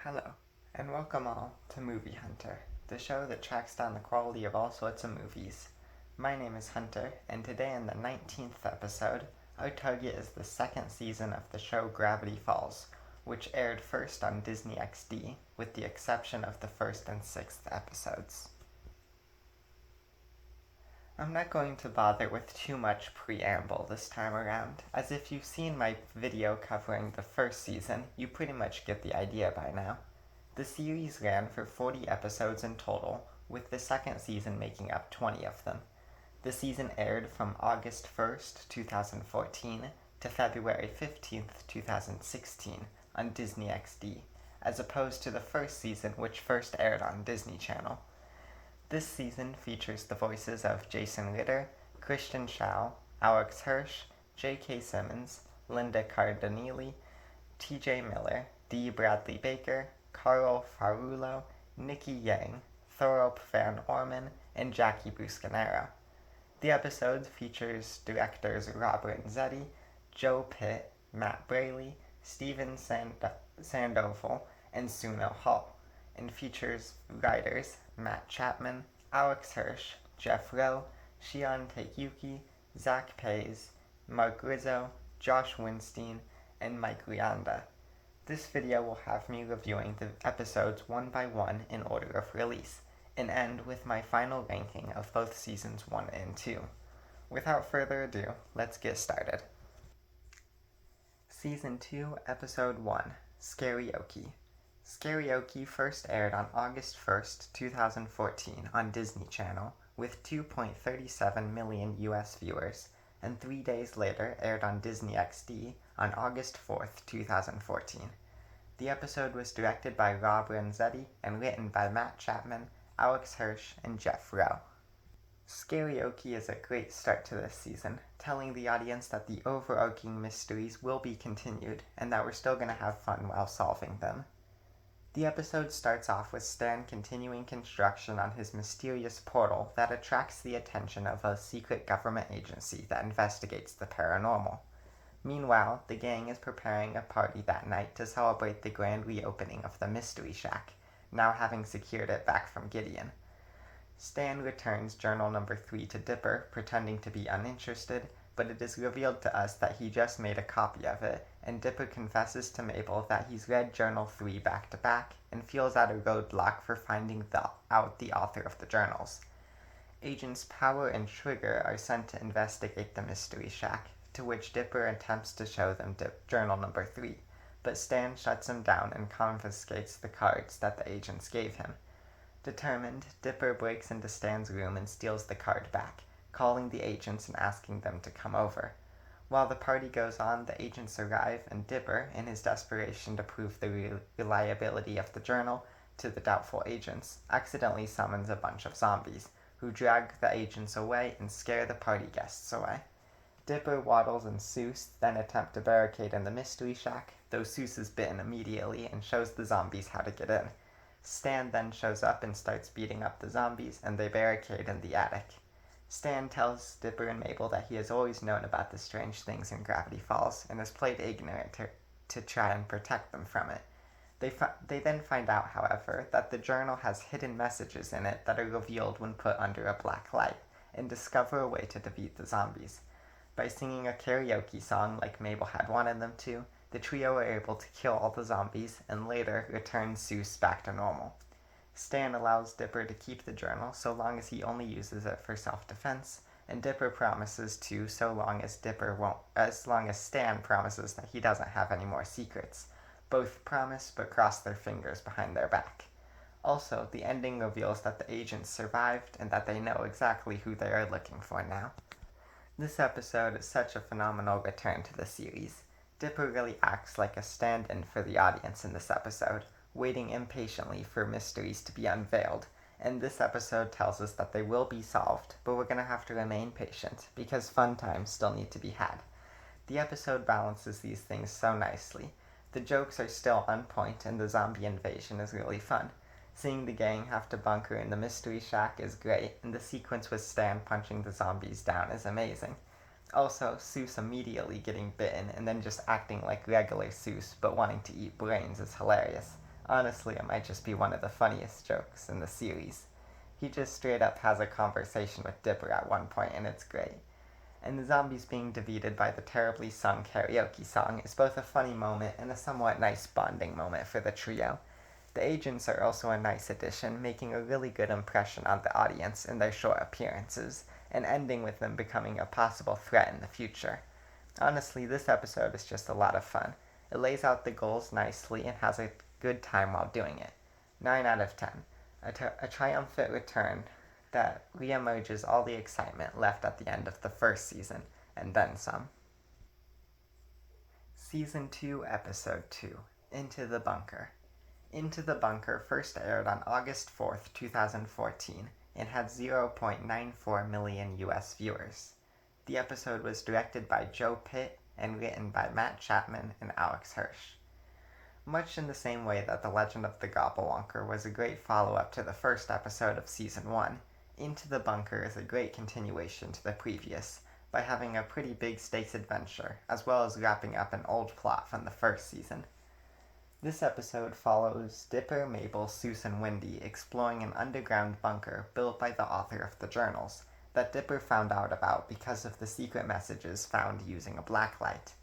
Hello, and welcome all to Movie Hunter, the show that tracks down the quality of all sorts of movies. My name is Hunter, and today in the 19th episode, our target is the second season of the show Gravity Falls, which aired first on Disney XD, with the exception of the first and sixth episodes. I'm not going to bother with too much preamble this time around, as if you've seen my video covering the first season, you pretty much get the idea by now. The series ran for 40 episodes in total, with the second season making up 20 of them. The season aired from August 1st, 2014 to February 15th, 2016 on Disney XD, as opposed to the first season which first aired on Disney Channel. This season features the voices of Jason Ritter, Christian Schau, Alex Hirsch, J.K. Simmons, Linda Cardinelli, T.J. Miller, D. Bradley Baker, Carl Farulo, Nikki Yang, Thorup Van Orman, and Jackie Buscanero. The episode features directors Rob Renzetti, Joe Pitt, Matt Braley, Stephen Sandoval, and Suno Hall, and features writers Matt Chapman, Alex Hirsch, Jeff Rowe, Shion Takeyuki, Zach Pays, Mark Rizzo, Josh Winstein, and Mike Leanda. This video will have me reviewing the episodes one by one in order of release, and end with my final ranking of both seasons 1 and 2. Without further ado, let's get started. Season 2, Episode 1, Scary-Oke. Scary-Oke first aired on August 1st, 2014 on Disney Channel with 2.37 million US viewers, and 3 days later aired on Disney XD on August 4th, 2014. The episode was directed by Rob Renzetti and written by Matt Chapman, Alex Hirsch, and Jeff Rowe. Scary-Oke is a great start to this season, telling the audience that the overarching mysteries will be continued and that we're still going to have fun while solving them. The episode starts off with Stan continuing construction on his mysterious portal that attracts the attention of a secret government agency that investigates the paranormal. Meanwhile, the gang is preparing a party that night to celebrate the grand reopening of the Mystery Shack, now having secured it back from Gideon. Stan returns journal number 3 to Dipper, pretending to be uninterested, but it is revealed to us that he just made a copy of it, and Dipper confesses to Mabel that he's read Journal 3 back to back and feels at a roadblock for finding out the author of the journals. Agents Power and Trigger are sent to investigate the Mystery Shack, to which Dipper attempts to show them Journal number 3, but Stan shuts him down and confiscates the cards that the agents gave him. Determined, Dipper breaks into Stan's room and steals the card back, calling the agents and asking them to come over. While the party goes on, the agents arrive, and Dipper, in his desperation to prove the reliability of the journal to the doubtful agents, accidentally summons a bunch of zombies, who drag the agents away and scare the party guests away. Dipper, Waddles, and Soos then attempt to barricade in the Mystery Shack, though Soos is bitten immediately and shows the zombies how to get in. Stan then shows up and starts beating up the zombies, and they barricade in the attic. Stan tells Dipper and Mabel that he has always known about the strange things in Gravity Falls and has played ignorant to try and protect them from it. They then find out, however, that the journal has hidden messages in it that are revealed when put under a black light, and discover a way to defeat the zombies. By singing a karaoke song like Mabel had wanted them to, the trio are able to kill all the zombies and later return Soos back to normal. Stan allows Dipper to keep the journal so long as he only uses it for self-defense, and Dipper promises to so long as Stan promises that he doesn't have any more secrets. Both promise but cross their fingers behind their back. Also, the ending reveals that the agents survived and that they know exactly who they are looking for now. This episode is such a phenomenal return to the series. Dipper really acts like a stand-in for the audience in this episode, waiting impatiently for mysteries to be unveiled, and this episode tells us that they will be solved, but we're going to have to remain patient, because fun times still need to be had. The episode balances these things so nicely. The jokes are still on point, and the zombie invasion is really fun. Seeing the gang have to bunker in the Mystery Shack is great, and the sequence with Stan punching the zombies down is amazing. Also, Soos immediately getting bitten and then just acting like regular Soos but wanting to eat brains is hilarious. Honestly, it might just be one of the funniest jokes in the series. He just straight up has a conversation with Dipper at one point, and it's great. And the zombies being defeated by the terribly sung karaoke song is both a funny moment and a somewhat nice bonding moment for the trio. The agents are also a nice addition, making a really good impression on the audience in their short appearances, and ending with them becoming a possible threat in the future. Honestly, this episode is just a lot of fun. It lays out the goals nicely and has a good time while doing it. 9 out of 10. A triumphant return that reemerges all the excitement left at the end of the first season, and then some. Season 2, Episode 2, Into the Bunker. Into the Bunker first aired on August 4th, 2014, and had 0.94 million US viewers. The episode was directed by Joe Pitt and written by Matt Chapman and Alex Hirsch. Much in the same way that The Legend of the Gobblewonker was a great follow-up to the first episode of Season 1, Into the Bunker is a great continuation to the previous, by having a pretty big stakes adventure, as well as wrapping up an old plot from the first season. This episode follows Dipper, Mabel, Soos, and Wendy exploring an underground bunker built by the author of the journals that Dipper found out about because of the secret messages found using a blacklight.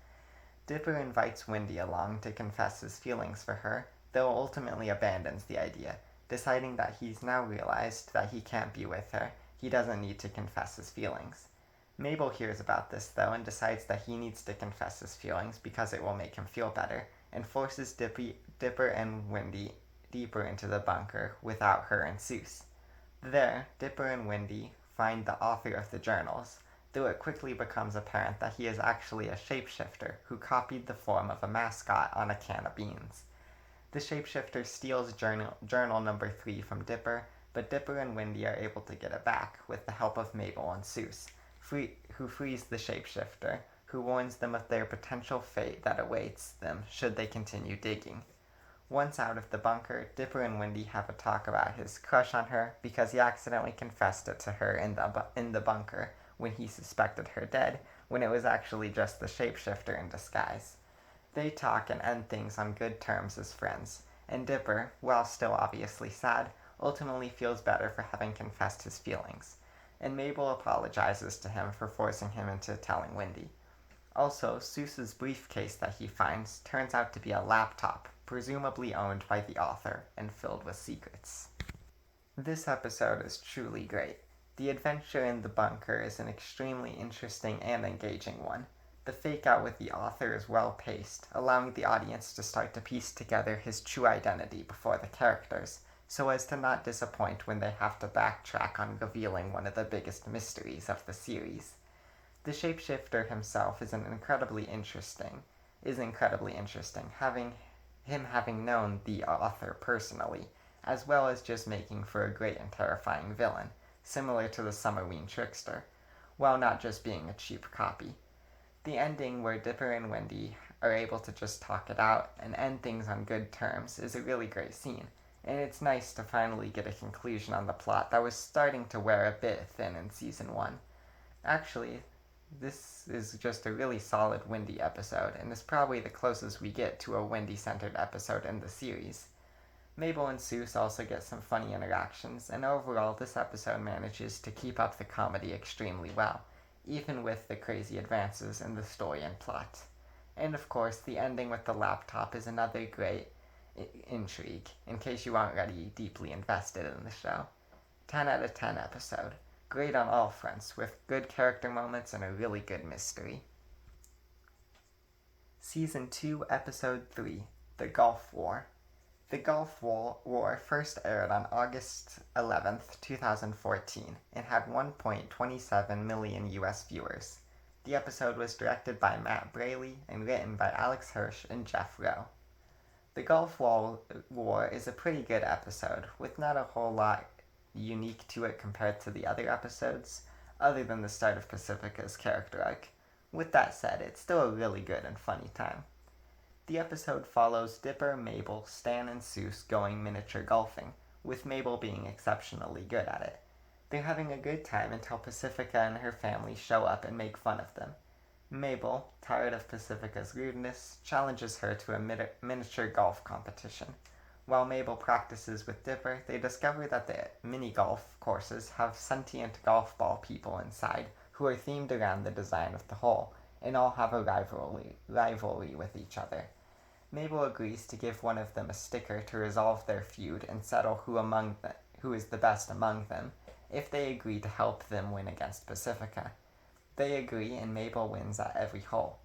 Dipper invites Wendy along to confess his feelings for her, though ultimately abandons the idea, deciding that he's now realized that he can't be with her, he doesn't need to confess his feelings. Mabel hears about this though and decides that he needs to confess his feelings because it will make him feel better, and forces Dipper and Wendy deeper into the bunker without her and Soos. There, Dipper and Wendy find the author of the journals, though it quickly becomes apparent that he is actually a shapeshifter who copied the form of a mascot on a can of beans. The shapeshifter steals journal number 3 from Dipper, but Dipper and Wendy are able to get it back with the help of Mabel and Soos, who frees the shapeshifter, who warns them of their potential fate that awaits them should they continue digging. Once out of the bunker, Dipper and Wendy have a talk about his crush on her because he accidentally confessed it to her in the bunker when he suspected her dead, when it was actually just the shapeshifter in disguise. They talk and end things on good terms as friends, and Dipper, while still obviously sad, ultimately feels better for having confessed his feelings, and Mabel apologizes to him for forcing him into telling Wendy. Also, Soos's briefcase that he finds turns out to be a laptop, presumably owned by the author and filled with secrets. This episode is truly great. The adventure in the bunker is an extremely interesting and engaging one. The fake-out with the author is well-paced, allowing the audience to start to piece together his true identity before the characters, so as to not disappoint when they have to backtrack on revealing one of the biggest mysteries of the series. The shapeshifter himself is incredibly interesting, having known the author personally, as well as just making for a great and terrifying villain, similar to the Summerween trickster, while not just being a cheap copy. The ending where Dipper and Wendy are able to just talk it out and end things on good terms is a really great scene, and it's nice to finally get a conclusion on the plot that was starting to wear a bit thin in Season 1. Actually, this is just a really solid Wendy episode, and is probably the closest we get to a Wendy-centered episode in the series. Mabel and Soos also get some funny interactions, and overall this episode manages to keep up the comedy extremely well, even with the crazy advances in the story and plot. And of course, the ending with the laptop is another great intrigue, in case you aren't already deeply invested in the show. 10 out of 10 episode. Great on all fronts, with good character moments and a really good mystery. Season 2, Episode 3, The Gulf War. The Gulf War first aired on August 11th, 2014, and had 1.27 million US viewers. The episode was directed by Matt Braley and written by Alex Hirsch and Jeff Rowe. The Gulf War is a pretty good episode, with not a whole lot unique to it compared to the other episodes, other than the start of Pacifica's character arc. With that said, it's still a really good and funny time. The episode follows Dipper, Mabel, Stan, and Soos going miniature golfing, with Mabel being exceptionally good at it. They're having a good time until Pacifica and her family show up and make fun of them. Mabel, tired of Pacifica's rudeness, challenges her to a miniature golf competition. While Mabel practices with Dipper, they discover that the mini golf courses have sentient golf ball people inside who are themed around the design of the hole, and all have a rivalry with each other. Mabel agrees to give one of them a sticker to resolve their feud and settle who is the best among them, if they agree to help them win against Pacifica. They agree, and Mabel wins at every hole.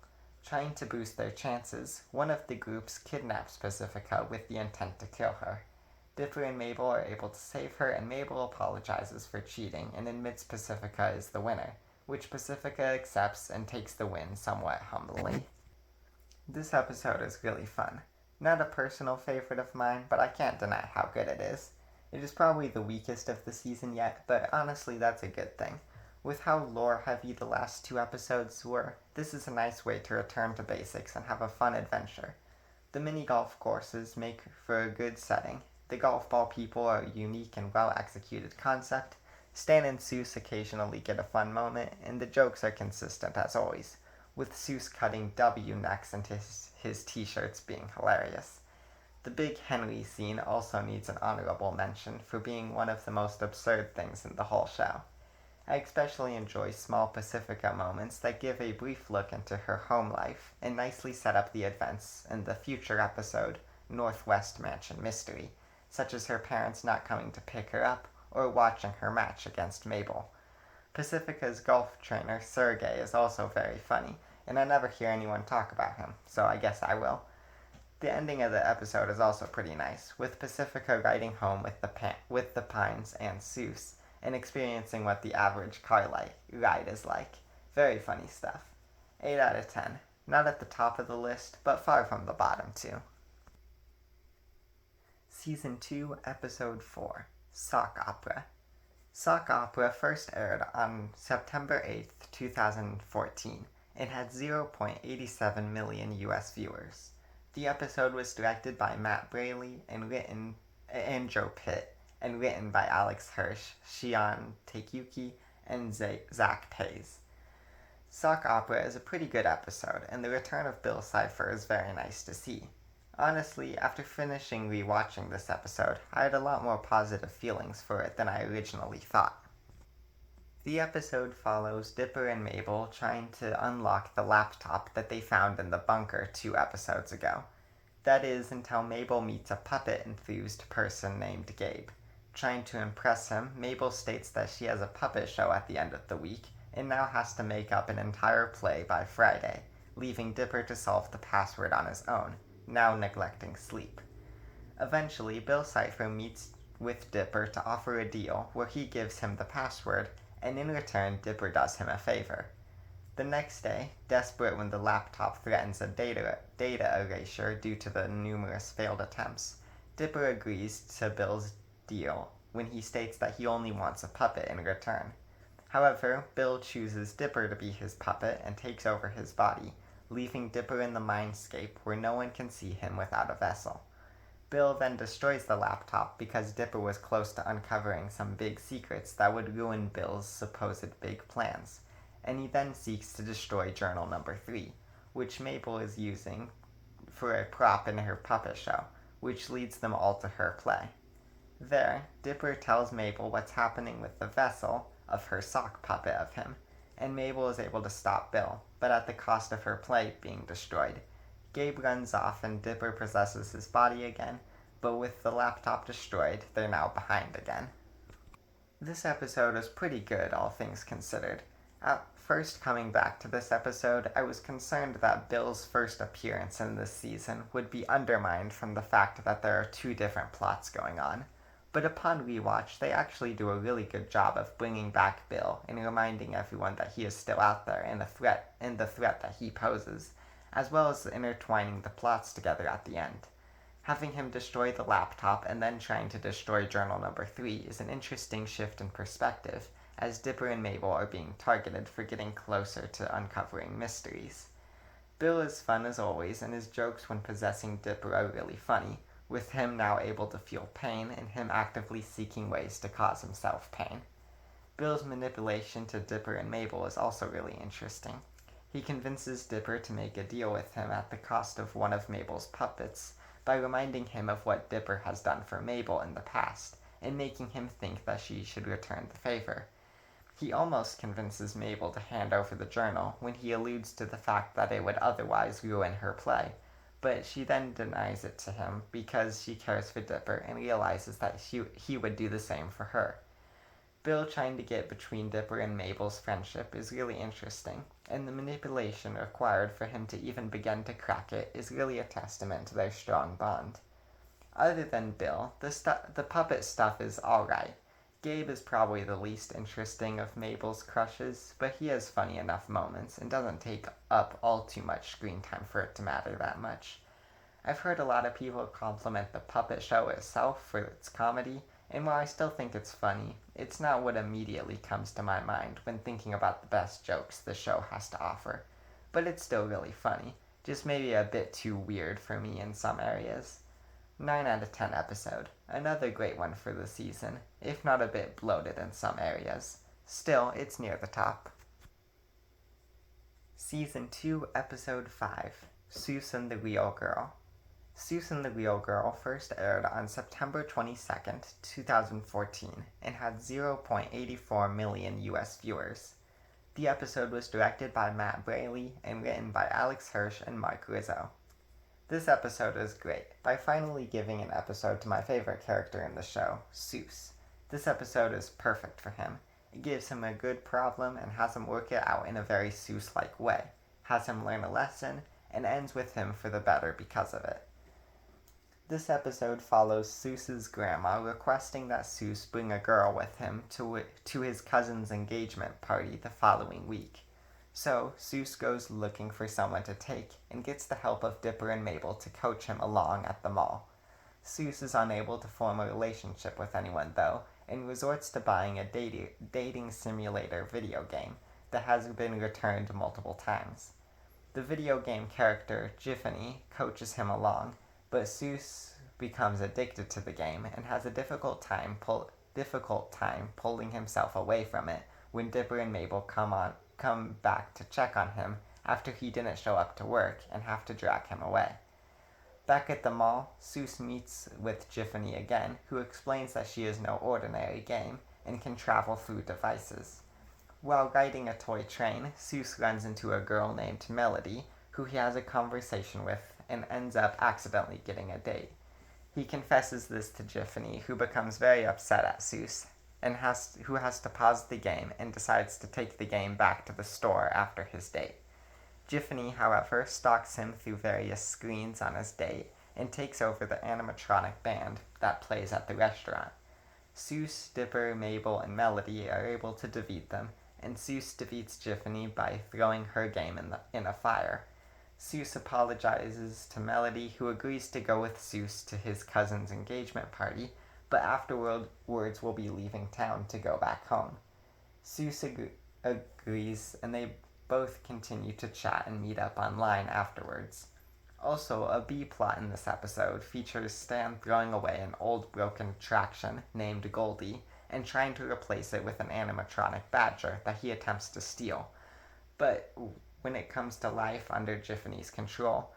Trying to boost their chances, one of the groups kidnaps Pacifica with the intent to kill her. Dipper and Mabel are able to save her, and Mabel apologizes for cheating and admits Pacifica is the winner, which Pacifica accepts and takes the win somewhat humbly. This episode is really fun. Not a personal favorite of mine, but I can't deny how good it is. It is probably the weakest of the season yet, but honestly that's a good thing. With how lore-heavy the last 2 episodes were, this is a nice way to return to basics and have a fun adventure. The mini-golf courses make for a good setting. The golf ball people are a unique and well-executed concept. Stan and Soos occasionally get a fun moment, and the jokes are consistent as always, with Soos cutting W necks into his t-shirts being hilarious. The Big Henry scene also needs an honorable mention for being one of the most absurd things in the whole show. I especially enjoy small Pacifica moments that give a brief look into her home life and nicely set up the events in the future episode Northwest Mansion Mystery, such as her parents not coming to pick her up or watching her match against Mabel. Pacifica's golf trainer, Sergey, is also very funny, and I never hear anyone talk about him, so I guess I will. The ending of the episode is also pretty nice, with Pacifica riding home with the Pines and Soos, and experiencing what the average car ride is like. Very funny stuff. 8 out of 10. Not at the top of the list, but far from the bottom too. Season 2, Episode 4, Sock Opera. Sock Opera first aired on September 8th, 2014, and had 0.87 million US viewers. The episode was directed by Matt Braley and Joe Pitt, and written by Alex Hirsch, Shion Takeuchi, and Zach Pace. Sock Opera is a pretty good episode, and the return of Bill Cipher is very nice to see. Honestly, after finishing rewatching this episode, I had a lot more positive feelings for it than I originally thought. The episode follows Dipper and Mabel trying to unlock the laptop that they found in the bunker 2 episodes ago. That is, until Mabel meets a puppet-enthused person named Gabe. Trying to impress him, Mabel states that she has a puppet show at the end of the week, and now has to make up an entire play by Friday, leaving Dipper to solve the password on his own, now neglecting sleep. Eventually, Bill Cipher meets with Dipper to offer a deal where he gives him the password, and in return, Dipper does him a favor. The next day, desperate when the laptop threatens a data erasure due to the numerous failed attempts, Dipper agrees to Bill's deal when he states that he only wants a puppet in return. However, Bill chooses Dipper to be his puppet and takes over his body, leaving Dipper in the mindscape where no one can see him without a vessel. Bill then destroys the laptop because Dipper was close to uncovering some big secrets that would ruin Bill's supposed big plans, and he then seeks to destroy journal number 3, which Mabel is using for a prop in her puppet show, which leads them all to her play. There, Dipper tells Mabel what's happening with the vessel of her sock puppet of him, and Mabel is able to stop Bill, but at the cost of her play being destroyed. Gabe runs off and Dipper possesses his body again, but with the laptop destroyed, they're now behind again. This episode is pretty good, all things considered. At first coming back to this episode, I was concerned that Bill's first appearance in this season would be undermined from the fact that there are 2 different plots going on. But upon rewatch, they actually do a really good job of bringing back Bill and reminding everyone that he is still out there and the threat that he poses, as well as intertwining the plots together at the end. Having him destroy the laptop and then trying to destroy journal number 3 is an interesting shift in perspective, as Dipper and Mabel are being targeted for getting closer to uncovering mysteries. Bill is fun as always, and his jokes when possessing Dipper are really funny, with him now able to feel pain and him actively seeking ways to cause himself pain. Bill's manipulation to Dipper and Mabel is also really interesting. He convinces Dipper to make a deal with him at the cost of one of Mabel's puppets, by reminding him of what Dipper has done for Mabel in the past, and making him think that she should return the favor. He almost convinces Mabel to hand over the journal when he alludes to the fact that it would otherwise ruin her play, but she then denies it to him because she cares for Dipper and realizes that he would do the same for her. Bill trying to get between Dipper and Mabel's friendship is really interesting, and the manipulation required for him to even begin to crack it is really a testament to their strong bond. Other than Bill, the puppet stuff is alright. Gabe is probably the least interesting of Mabel's crushes, but he has funny enough moments and doesn't take up all too much screen time for it to matter that much. I've heard a lot of people compliment the puppet show itself for its comedy, and while I still think it's funny, it's not what immediately comes to my mind when thinking about the best jokes the show has to offer. But it's still really funny, just maybe a bit too weird for me in some areas. 9 out of 10 episode. Another great one for the season, if not a bit bloated in some areas. Still, it's near the top. Season 2, Episode 5, Soos and the Real Girl. Soos and the Real Girl first aired on September 22nd, 2014, and had 0.84 million US viewers. The episode was directed by Matt Braley and written by Alex Hirsch and Mark Rizzo. This episode is great, by finally giving an episode to my favorite character in the show, Soos. This episode is perfect for him. It gives him a good problem and has him work it out in a very Soos-like way, has him learn a lesson, and ends with him for the better because of it. This episode follows Soos's grandma requesting that Soos bring a girl with him to his cousin's engagement party the following week. So, Soos goes looking for someone to take and gets the help of Dipper and Mabel to coach him along at the mall. Soos is unable to form a relationship with anyone though, and resorts to buying a dating simulator video game that has been returned multiple times. The video game character, Jiffany, coaches him along, but Soos becomes addicted to the game and has a difficult time pulling himself away from it when Dipper and Mabel come back to check on him after he didn't show up to work and have to drag him away. Back at the mall, Soos meets with Jiffany again, who explains that she is no ordinary game and can travel through devices. While riding a toy train, Soos runs into a girl named Melody, who he has a conversation with and ends up accidentally getting a date. He confesses this to Jiffany, who becomes very upset at Soos, and who has to pause the game and decides to take the game back to the store after his date. Jiffany, however, stalks him through various screens on his date and takes over the animatronic band that plays at the restaurant. Soos, Dipper, Mabel, and Melody are able to defeat them, and Soos defeats Jiffany by throwing her game in a fire. Soos apologizes to Melody, who agrees to go with Soos to his cousin's engagement party, but afterwards will be leaving town to go back home. Soos agrees, and they both continue to chat and meet up online afterwards. Also, a B-plot in this episode features Stan throwing away an old broken attraction named Goldie and trying to replace it with an animatronic badger that he attempts to steal. But when it comes to life under Jiffany's control,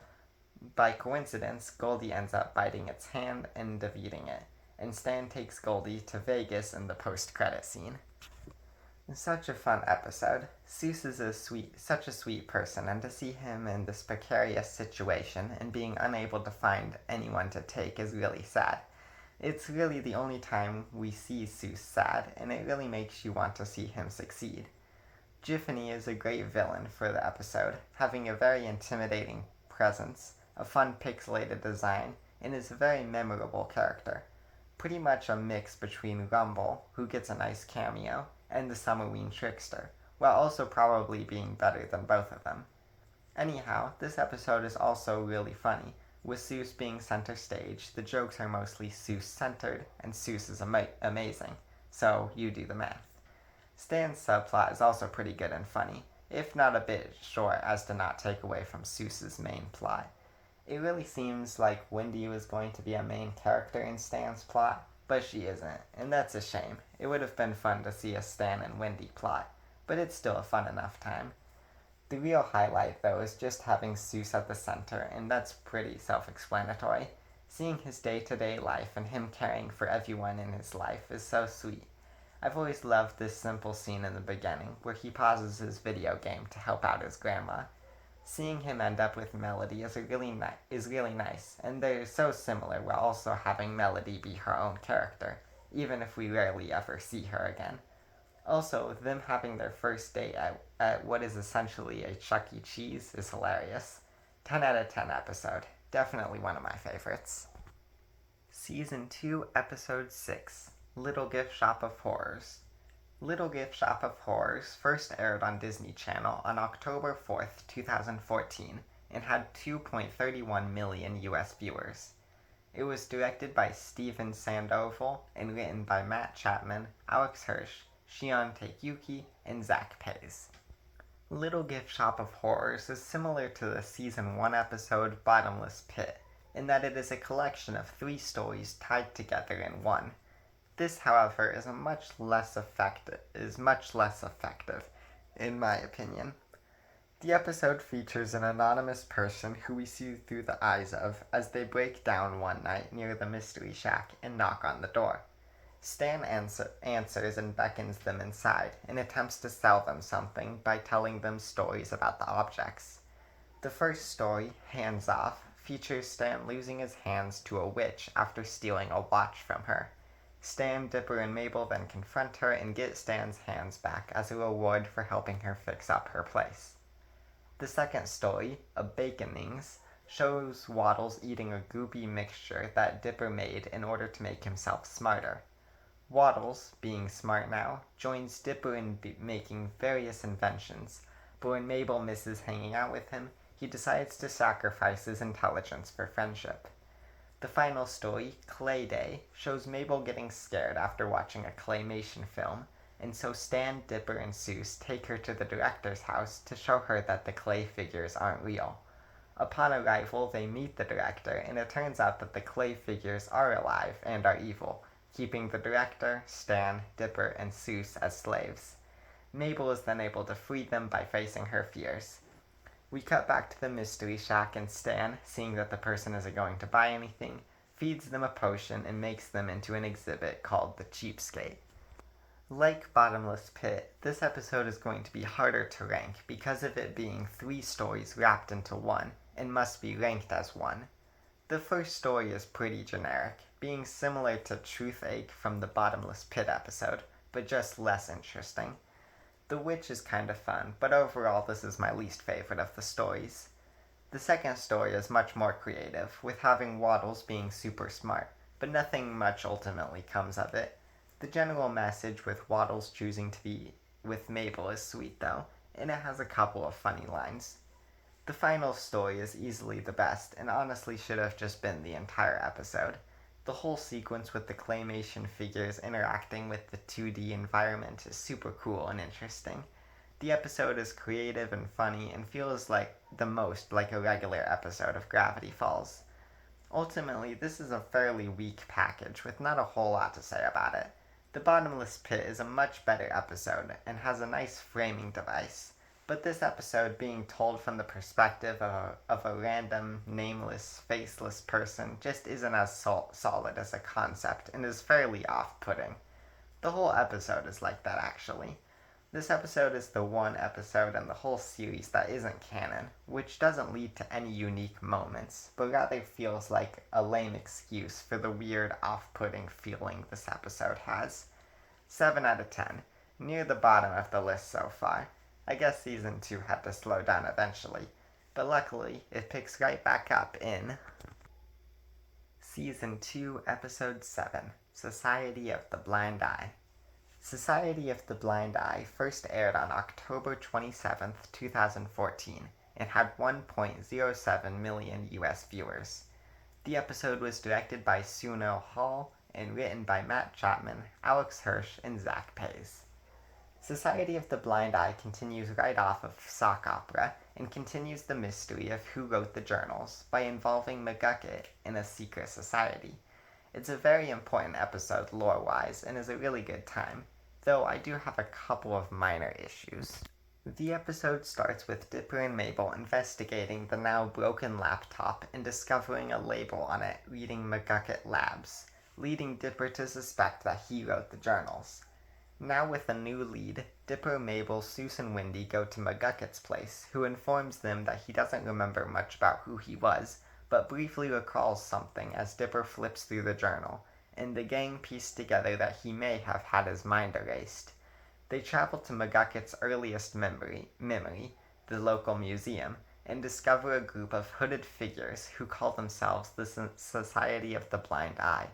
by coincidence, Goldie ends up biting its hand and defeating it, and Stan takes Goldie to Vegas in the post-credit scene. Such a fun episode. Soos is such a sweet person, and to see him in this precarious situation and being unable to find anyone to take is really sad. It's really the only time we see Soos sad, and it really makes you want to see him succeed. Jiffany is a great villain for the episode, having a very intimidating presence, a fun pixelated design, and is a very memorable character. Pretty much a mix between Rumble, who gets a nice cameo, and the Summerween Trickster, while also probably being better than both of them. Anyhow, this episode is also really funny. With Soos being center stage, the jokes are mostly Soos-centered, and Soos is amazing, so you do the math. Stan's subplot is also pretty good and funny, if not a bit short as to not take away from Soos's main plot. It really seems like Wendy was going to be a main character in Stan's plot, but she isn't, and that's a shame. It would have been fun to see a Stan and Wendy plot, but it's still a fun enough time. The real highlight, though, is just having Soos at the center, and that's pretty self-explanatory. Seeing his day-to-day life and him caring for everyone in his life is so sweet. I've always loved this simple scene in the beginning where he pauses his video game to help out his grandma. Seeing him end up with Melody is really nice, and they're so similar while also having Melody be her own character, even if we rarely ever see her again. Also, them having their first date at what is essentially a Chuck E. Cheese is hilarious. 10 out of 10 episode. Definitely one of my favorites. Season 2, Episode 6, Little Gift Shop of Horrors. Little Gift Shop of Horrors first aired on Disney Channel on October 4th, 2014, and had 2.31 million US viewers. It was directed by Steven Sandoval and written by Matt Chapman, Alex Hirsch, Shion Takeuchi, and Zach Pace. Little Gift Shop of Horrors is similar to the Season 1 episode Bottomless Pit, in that it is a collection of 3 stories tied together in one. This, however, is much less effective, in my opinion. The episode features an anonymous person who we see through the eyes of as they break down one night near the Mystery Shack and knock on the door. Stan answers and beckons them inside and attempts to sell them something by telling them stories about the objects. The first story, Hands Off, features Stan losing his hands to a witch after stealing a watch from her. Stan, Dipper, and Mabel then confront her and get Stan's hands back as a reward for helping her fix up her place. The second story, Awakenings, shows Waddles eating a goopy mixture that Dipper made in order to make himself smarter. Waddles, being smart now, joins Dipper in making various inventions, but when Mabel misses hanging out with him, he decides to sacrifice his intelligence for friendship. The final story, Clay Day, shows Mabel getting scared after watching a claymation film, and so Stan, Dipper, and Soos take her to the director's house to show her that the clay figures aren't real. Upon arrival, they meet the director, and it turns out that the clay figures are alive and are evil, keeping the director, Stan, Dipper, and Soos as slaves. Mabel is then able to free them by facing her fears. We cut back to the Mystery Shack, and Stan, seeing that the person isn't going to buy anything, feeds them a potion and makes them into an exhibit called the Cheapskate. Like Bottomless Pit, this episode is going to be harder to rank because of it being 3 stories wrapped into one, and must be ranked as one. The first story is pretty generic, being similar to Toothache from the Bottomless Pit episode, but just less interesting. The witch is kinda fun, but overall this is my least favorite of the stories. The second story is much more creative, with having Waddles being super smart, but nothing much ultimately comes of it. The general message with Waddles choosing to be with Mabel is sweet though, and it has a couple of funny lines. The final story is easily the best, and honestly should have just been the entire episode. The whole sequence with the claymation figures interacting with the 2D environment is super cool and interesting. The episode is creative and funny and feels the most like a regular episode of Gravity Falls. Ultimately, this is a fairly weak package with not a whole lot to say about it. The Bottomless Pit is a much better episode and has a nice framing device, but this episode being told from the perspective of a random, nameless, faceless person just isn't as solid as a concept and is fairly off-putting. The whole episode is like that, actually. This episode is the one episode in the whole series that isn't canon, which doesn't lead to any unique moments, but rather feels like a lame excuse for the weird, off-putting feeling this episode has. 7 out of 10, near the bottom of the list so far. I guess Season 2 had to slow down eventually, but luckily it picks right back up in Season 2, Episode 7, Society of the Blind Eye. Society of the Blind Eye first aired on October 27th, 2014, and had 1.07 million US viewers. The episode was directed by Suno Hall and written by Matt Chapman, Alex Hirsch, and Zach Pace. Society of the Blind Eye continues right off of sock opera and continues the mystery of who wrote the journals by involving McGucket in a secret society. It's a very important episode lore-wise and is a really good time, though I do have a couple of minor issues. The episode starts with Dipper and Mabel investigating the now broken laptop and discovering a label on it reading McGucket Labs, leading Dipper to suspect that he wrote the journals. Now with a new lead, Dipper, Mabel, Soos, and Wendy go to McGucket's place, who informs them that he doesn't remember much about who he was, but briefly recalls something as Dipper flips through the journal, and the gang piece together that he may have had his mind erased. They travel to McGucket's earliest memory, the local museum, and discover a group of hooded figures who call themselves the Society of the Blind Eye.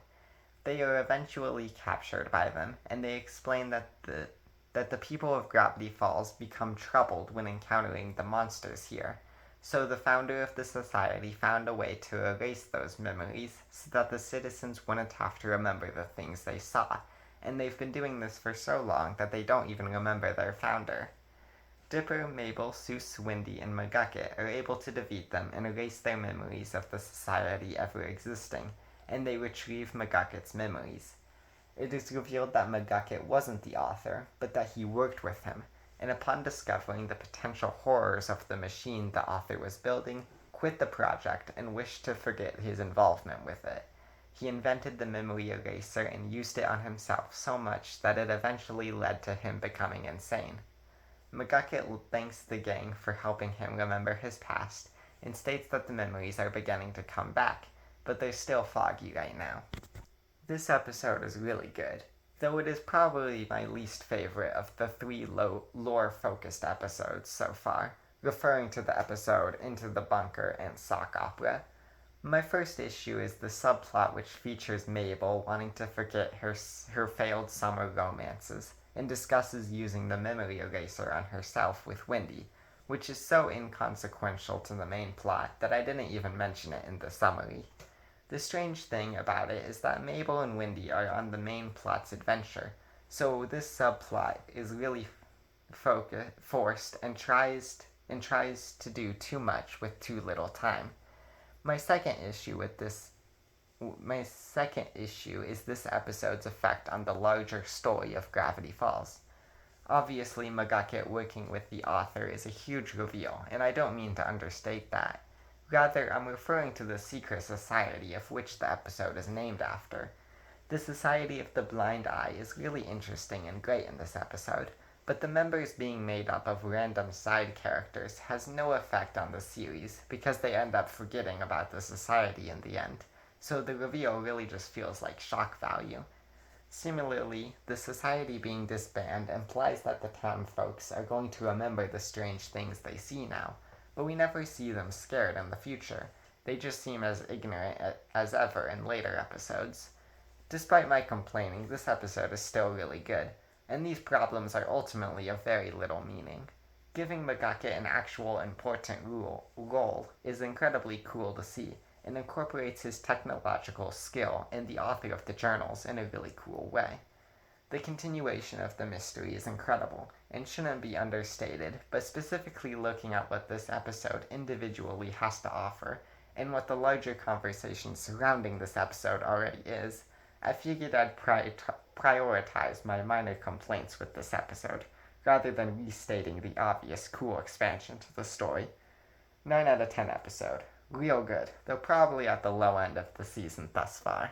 They are eventually captured by them, and they explain that the people of Gravity Falls become troubled when encountering the monsters here. So the founder of the society found a way to erase those memories so that the citizens wouldn't have to remember the things they saw, and they've been doing this for so long that they don't even remember their founder. Dipper, Mabel, Soos, Wendy, and McGucket are able to defeat them and erase their memories of the society ever existing, and they retrieve McGucket's memories. It is revealed that McGucket wasn't the author, but that he worked with him, and upon discovering the potential horrors of the machine the author was building, quit the project and wished to forget his involvement with it. He invented the memory eraser and used it on himself so much that it eventually led to him becoming insane. McGucket thanks the gang for helping him remember his past and states that the memories are beginning to come back, but they're still foggy right now. This episode is really good, though it is probably my least favorite of the three lore-focused episodes so far, referring to the episode Into the Bunker and Sock Opera. My first issue is the subplot which features Mabel wanting to forget her failed summer romances and discusses using the memory eraser on herself with Wendy, which is so inconsequential to the main plot that I didn't even mention it in the summary. The strange thing about it is that Mabel and Wendy are on the main plot's adventure, so this subplot is really forced and tries to do too much with too little time. My second issue is this episode's effect on the larger story of Gravity Falls. Obviously, McGucket working with the author is a huge reveal, and I don't mean to understate that. Rather, I'm referring to the secret society of which the episode is named after. The Society of the Blind Eye is really interesting and great in this episode, but the members being made up of random side characters has no effect on the series because they end up forgetting about the society in the end, so the reveal really just feels like shock value. Similarly, the society being disbanded implies that the town folks are going to remember the strange things they see now, but we never see them scared in the future. They just seem as ignorant as ever in later episodes. Despite my complaining, this episode is still really good, and these problems are ultimately of very little meaning. Giving McGucket an actual important role is incredibly cool to see, and incorporates his technological skill and the author of the journals in a really cool way. The continuation of the mystery is incredible, and shouldn't be understated, but specifically looking at what this episode individually has to offer, and what the larger conversation surrounding this episode already is, I figured I'd prioritize my minor complaints with this episode, rather than restating the obvious cool expansion to the story. 9 out of 10 episode. Real good, though probably at the low end of the season thus far.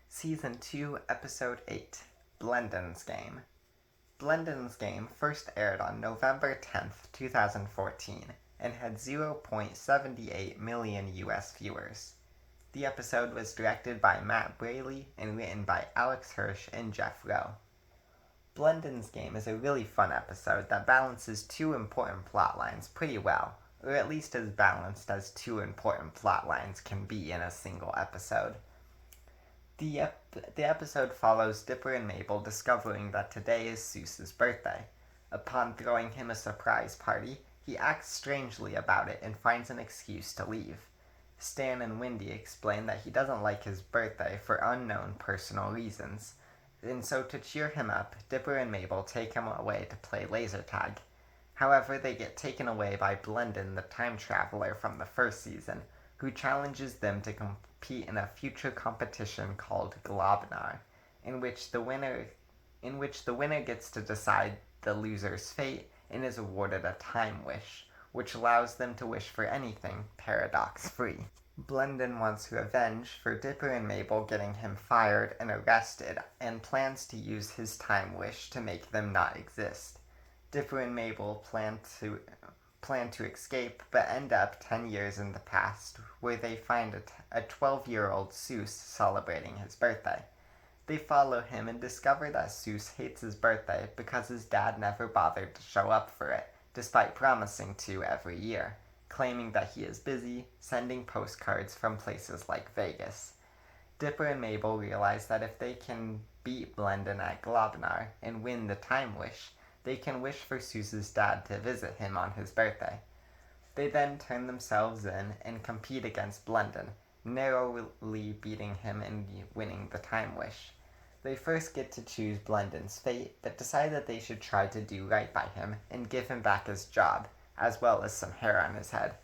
Season 2, Episode 8, Blendin's Game. Blendin's Game first aired on November 10th, 2014, and had 0.78 million US viewers. The episode was directed by Matt Braley and written by Alex Hirsch and Jeff Rowe. Blendin's Game is a really fun episode that balances two important plot lines pretty well, or at least as balanced as two important plot lines can be in a single episode. The episode follows Dipper and Mabel discovering that today is Soos's birthday. Upon throwing him a surprise party, he acts strangely about it and finds an excuse to leave. Stan and Wendy explain that he doesn't like his birthday for unknown personal reasons, and so to cheer him up, Dipper and Mabel take him away to play laser tag. However, they get taken away by Blendin, the time traveler from the first season, who challenges them to compete in a future competition called Globnar, in which the winner gets to decide the loser's fate and is awarded a time wish, which allows them to wish for anything paradox-free. Blendin wants revenge for Dipper and Mabel getting him fired and arrested, and plans to use his time wish to make them not exist. Dipper and Mabel plan to escape, but end up 10 years in the past, where they find a 12-year-old Soos celebrating his birthday. They follow him and discover that Soos hates his birthday because his dad never bothered to show up for it, despite promising to every year, claiming that he is busy, sending postcards from places like Vegas. Dipper and Mabel realize that if they can beat Blendin at Globnar and win the time wish, they can wish for Soos's dad to visit him on his birthday. They then turn themselves in and compete against Blendin, narrowly beating him and winning the time wish. They first get to choose Blendin's fate, but decide that they should try to do right by him and give him back his job, as well as some hair on his head.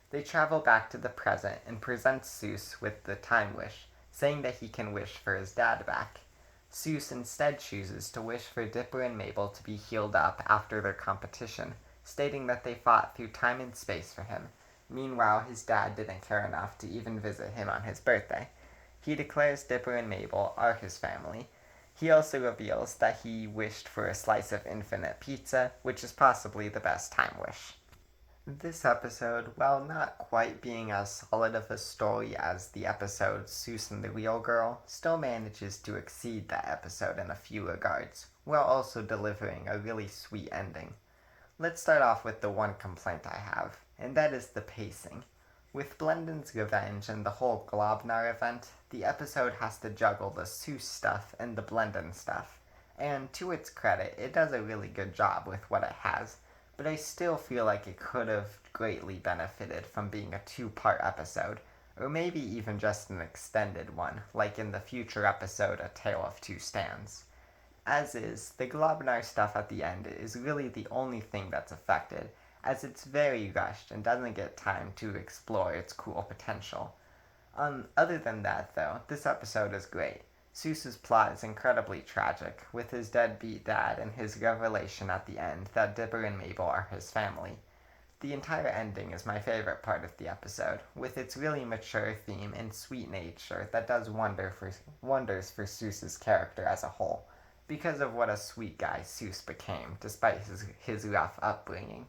They travel back to the present and present Soos with the time wish, saying that he can wish for his dad back. Soos instead chooses to wish for Dipper and Mabel to be healed up after their competition, stating that they fought through time and space for him. Meanwhile, his dad didn't care enough to even visit him on his birthday. He declares Dipper and Mabel are his family. He also reveals that he wished for a slice of infinite pizza, which is possibly the best time wish. This episode, while not quite being as solid of a story as the episode Soos and the Real Girl, still manages to exceed that episode in a few regards, while also delivering a really sweet ending. Let's start off with the one complaint I have, and that is the pacing. With Blendin's revenge and the whole Globnar event, the episode has to juggle the Soos stuff and the Blendin stuff, and to its credit, it does a really good job with what it has, but I still feel like it could have greatly benefited from being a two-part episode, or maybe even just an extended one, like in the future episode A Tale of Two Stands. As is, the Globnar stuff at the end is really the only thing that's affected, as it's very rushed and doesn't get time to explore its cool potential. Other than that, though, this episode is great. Soos's plot is incredibly tragic, with his deadbeat dad and his revelation at the end that Dipper and Mabel are his family. The entire ending is my favorite part of the episode, with its really mature theme and sweet nature that does wonders for Soos's character as a whole, because of what a sweet guy Soos became, despite his rough upbringing.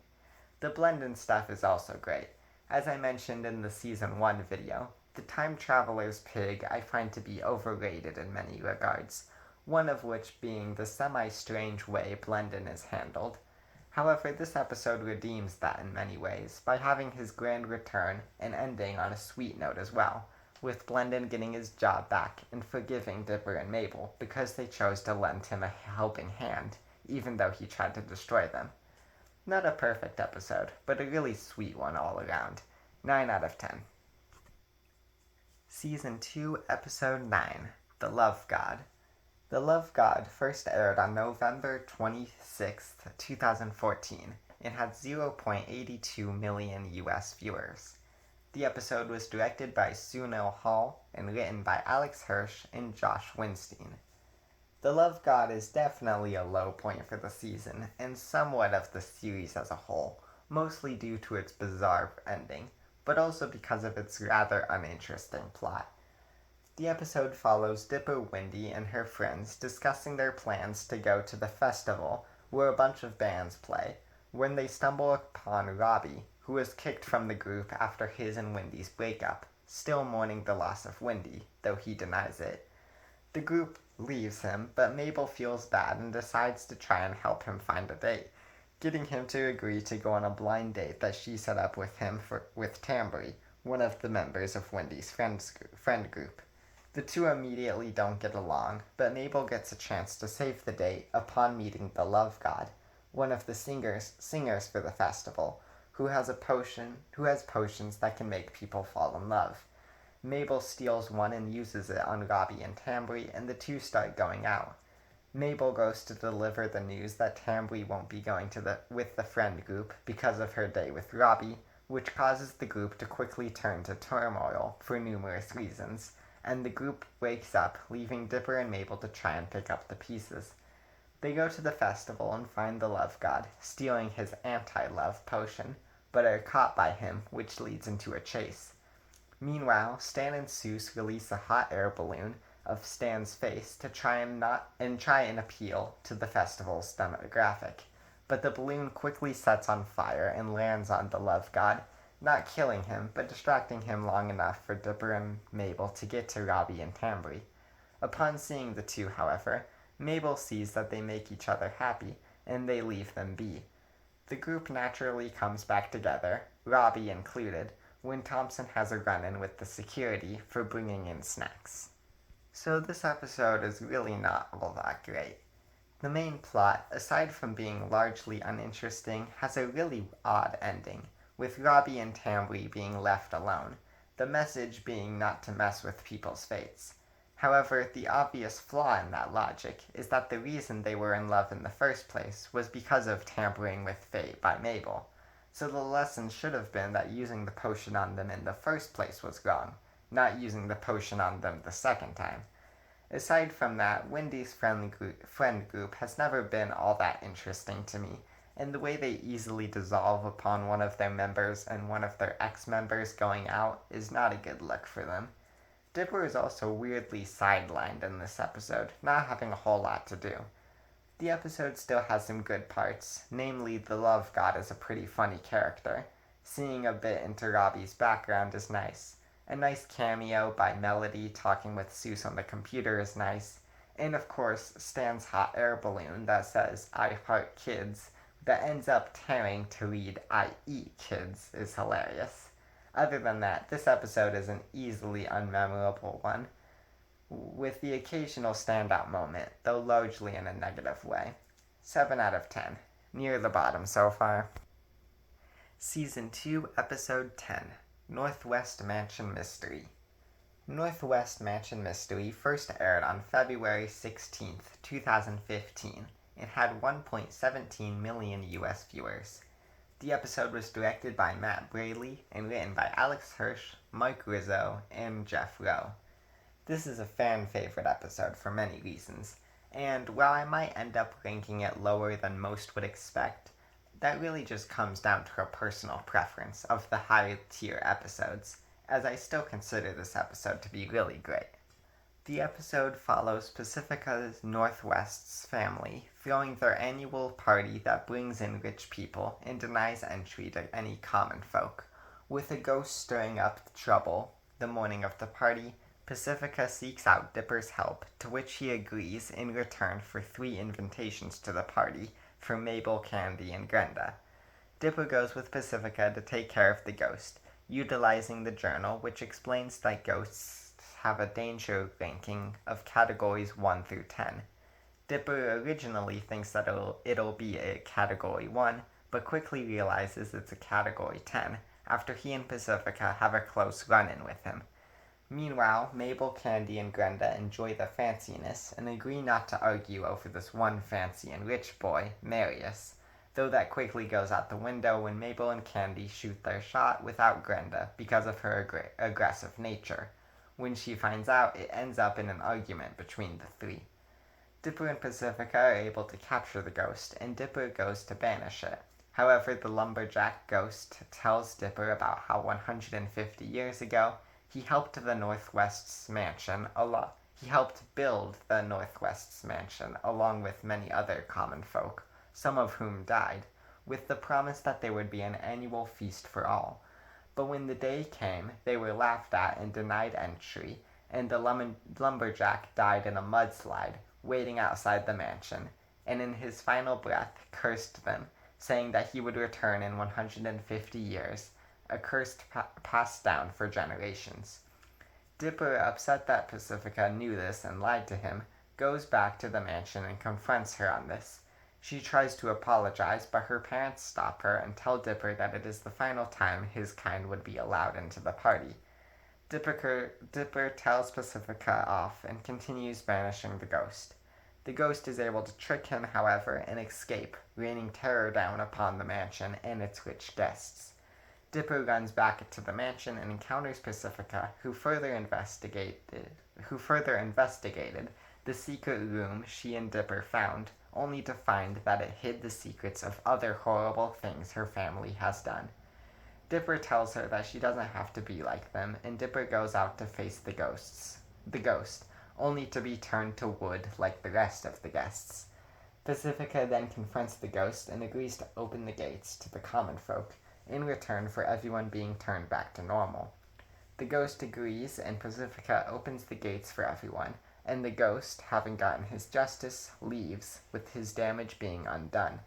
The Blendin stuff is also great. As I mentioned in the Season 1 video, the time traveler's pig I find to be overrated in many regards, one of which being the semi-strange way Blendin is handled. However, this episode redeems that in many ways, by having his grand return and ending on a sweet note as well, with Blendin getting his job back and forgiving Dipper and Mabel because they chose to lend him a helping hand, even though he tried to destroy them. Not a perfect episode, but a really sweet one all around. 9 out of 10. Season 2, Episode 9, The Love God. The Love God first aired on November 26, 2014, and had 0.82 million US viewers. The episode was directed by Sunil Hall and written by Alex Hirsch and Josh Winstein. The Love God is definitely a low point for the season, and somewhat of the series as a whole, mostly due to its bizarre ending, but also because of its rather uninteresting plot. The episode follows Dipper Wendy and her friends discussing their plans to go to the festival where a bunch of bands play, when they stumble upon Robbie, who was kicked from the group after his and Wendy's breakup, still mourning the loss of Wendy, though he denies it. The group leaves him, but Mabel feels bad and decides to try and help him find a date, getting him to agree to go on a blind date that she set up with him with Tambry, one of the members of Wendy's friend group. The two immediately don't get along, but Mabel gets a chance to save the date upon meeting the Love God, one of the singers for the festival, who has potions that can make people fall in love. Mabel steals one and uses it on Robbie and Tambry, and the two start going out. Mabel goes to deliver the news that Tambry won't be going with the friend group because of her date with Robbie, which causes the group to quickly turn to turmoil for numerous reasons, and the group breaks up, leaving Dipper and Mabel to try and pick up the pieces. They go to the festival and find the love god, stealing his anti-love potion, but are caught by him, which leads into a chase. Meanwhile, Stan and Soos release a hot air balloon of Stan's face to try and appeal to the festival's demographic. But the balloon quickly sets on fire and lands on the love god, not killing him, but distracting him long enough for Dipper and Mabel to get to Robbie and Tambry. Upon seeing the two, however, Mabel sees that they make each other happy, and they leave them be. The group naturally comes back together, Robbie included, when Thompson has a run-in with the security for bringing in snacks. So this episode is really not all that great. The main plot, aside from being largely uninteresting, has a really odd ending, with Robbie and Tambry being left alone, the message being not to mess with people's fates. However, the obvious flaw in that logic is that the reason they were in love in the first place was because of tampering with fate by Mabel. So the lesson should have been that using the potion on them in the first place was wrong, not using the potion on them the second time. Aside from that, Wendy's friend group has never been all that interesting to me, and the way they easily dissolve upon one of their members and one of their ex-members going out is not a good look for them. Dipper is also weirdly sidelined in this episode, not having a whole lot to do. The episode still has some good parts, namely the love god is a pretty funny character. Seeing a bit into Robbie's background is nice. A nice cameo by Melody talking with Soos on the computer is nice. And of course, Stan's hot air balloon that says, "I heart kids," that ends up tearing to read, "I eat kids," is hilarious. Other than that, this episode is an easily unmemorable one, with the occasional standout moment, though largely in a negative way. 7 out of 10. Near the bottom so far. Season 2, Episode 10. Northwest Mansion Mystery. Northwest Mansion Mystery first aired on February 16th, 2015, and had 1.17 million US viewers. The episode was directed by Matt Braley and written by Alex Hirsch, Mike Rizzo, and Jeff Rowe. This is a fan favorite episode for many reasons, and while I might end up ranking it lower than most would expect, that really just comes down to a personal preference of the higher tier episodes, as I still consider this episode to be really great. The episode follows Pacifica's Northwest's family throwing their annual party that brings in rich people and denies entry to any common folk. With a ghost stirring up trouble the morning of the party, Pacifica seeks out Dipper's help, to which he agrees in return for 3 invitations to the party for Mabel, Candy, and Grenda. Dipper goes with Pacifica to take care of the ghost, utilizing the journal, which explains that ghosts have a danger ranking of categories 1 through 10. Dipper originally thinks that it'll be a category 1, but quickly realizes it's a category 10 after he and Pacifica have a close run-in with him. Meanwhile, Mabel, Candy, and Grenda enjoy the fanciness and agree not to argue over this one fancy and rich boy, Marius, though that quickly goes out the window when Mabel and Candy shoot their shot without Grenda because of her aggressive nature. When she finds out, it ends up in an argument between the 3. Dipper and Pacifica are able to capture the ghost, and Dipper goes to banish it. However, the lumberjack ghost tells Dipper about how 150 years ago, he helped build the Northwest's mansion along with many other common folk, some of whom died, with the promise that there would be an annual feast for all. But when the day came, they were laughed at and denied entry, and the lumberjack died in a mudslide, waiting outside the mansion, and in his final breath cursed them, saying that he would return in 150 years, a curse passed down for generations. Dipper, upset that Pacifica knew this and lied to him, goes back to the mansion and confronts her on this. She tries to apologize, but her parents stop her and tell Dipper that it is the final time his kind would be allowed into the party. Dipper tells Pacifica off and continues banishing the ghost. The ghost is able to trick him, however, and escape, raining terror down upon the mansion and its rich guests. Dipper runs back to the mansion and encounters Pacifica, who further investigated the secret room she and Dipper found, only to find that it hid the secrets of other horrible things her family has done. Dipper tells her that she doesn't have to be like them, and Dipper goes out to face the ghost, only to be turned to wood like the rest of the guests. Pacifica then confronts the ghost and agrees to open the gates to the common folk, in return for everyone being turned back to normal. The ghost agrees, and Pacifica opens the gates for everyone, and the ghost, having gotten his justice, leaves, with his damage being undone.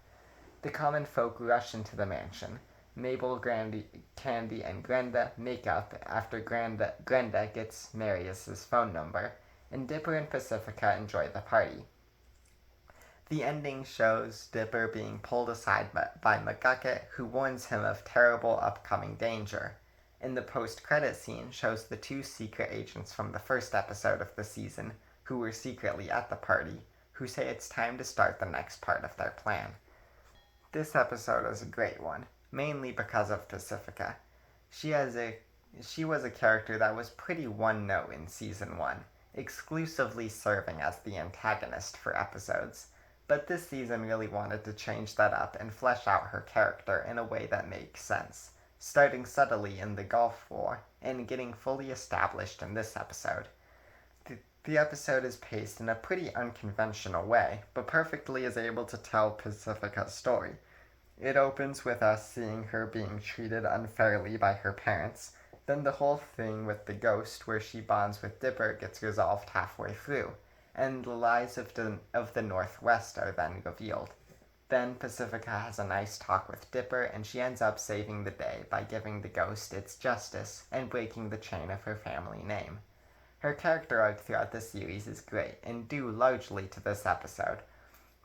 The common folk rush into the mansion. Mabel, Candy, and Glenda make up after Glenda gets Marius's phone number, and Dipper and Pacifica enjoy the party. The ending shows Dipper being pulled aside by McGucket, who warns him of terrible upcoming danger. And the post-credit scene shows the two secret agents from the first episode of the season, who were secretly at the party, who say it's time to start the next part of their plan. This episode is a great one, mainly because of Pacifica. She was a character that was pretty one-note in Season 1, exclusively serving as the antagonist for episodes. But this season really wanted to change that up and flesh out her character in a way that makes sense, starting subtly in the Gulf War and getting fully established in this episode. The episode is paced in a pretty unconventional way, but perfectly is able to tell Pacifica's story. It opens with us seeing her being treated unfairly by her parents, then the whole thing with the ghost where she bonds with Dipper gets resolved halfway through, and the lies of the Northwest are then revealed. Then Pacifica has a nice talk with Dipper, and she ends up saving the day by giving the ghost its justice and breaking the chain of her family name. Her character arc throughout the series is great, and due largely to this episode.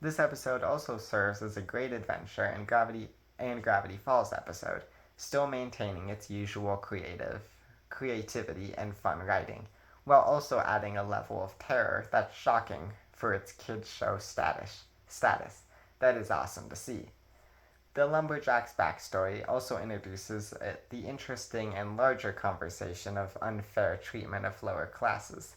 This episode also serves as a great adventure and Gravity Falls episode, still maintaining its usual creativity and fun writing, while also adding a level of terror that's shocking for its kids show status. That is awesome to see. The Lumberjack's backstory also introduces the interesting and larger conversation of unfair treatment of lower classes.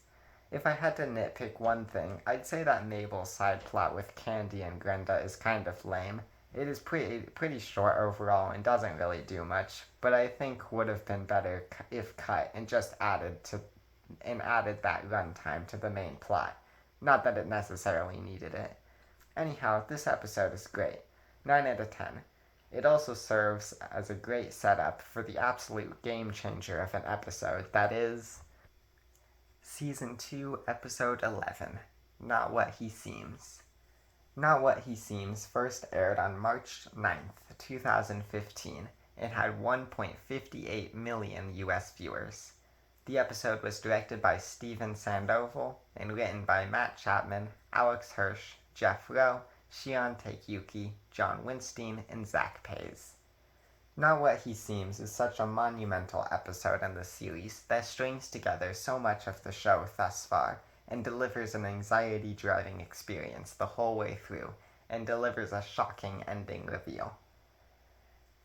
If I had to nitpick one thing, I'd say that Mabel's side plot with Candy and Glenda is kind of lame. It is pretty short overall and doesn't really do much, but I think would have been better if cut and just added that runtime to the main plot. Not that it necessarily needed it. Anyhow, this episode is great. 9 out of 10. It also serves as a great setup for the absolute game changer of an episode that is Season 2, Episode 11, Not What He Seems. Not What He Seems first aired on March 9th, 2015. It had 1.58 million US viewers. The episode was directed by Steven Sandoval and written by Matt Chapman, Alex Hirsch, Jeff Rowe, Shion Takeyuki, John Winstein, and Zach Pays. Not What He Seems is such a monumental episode in the series that strings together so much of the show thus far and delivers an anxiety-driving experience the whole way through and delivers a shocking ending reveal.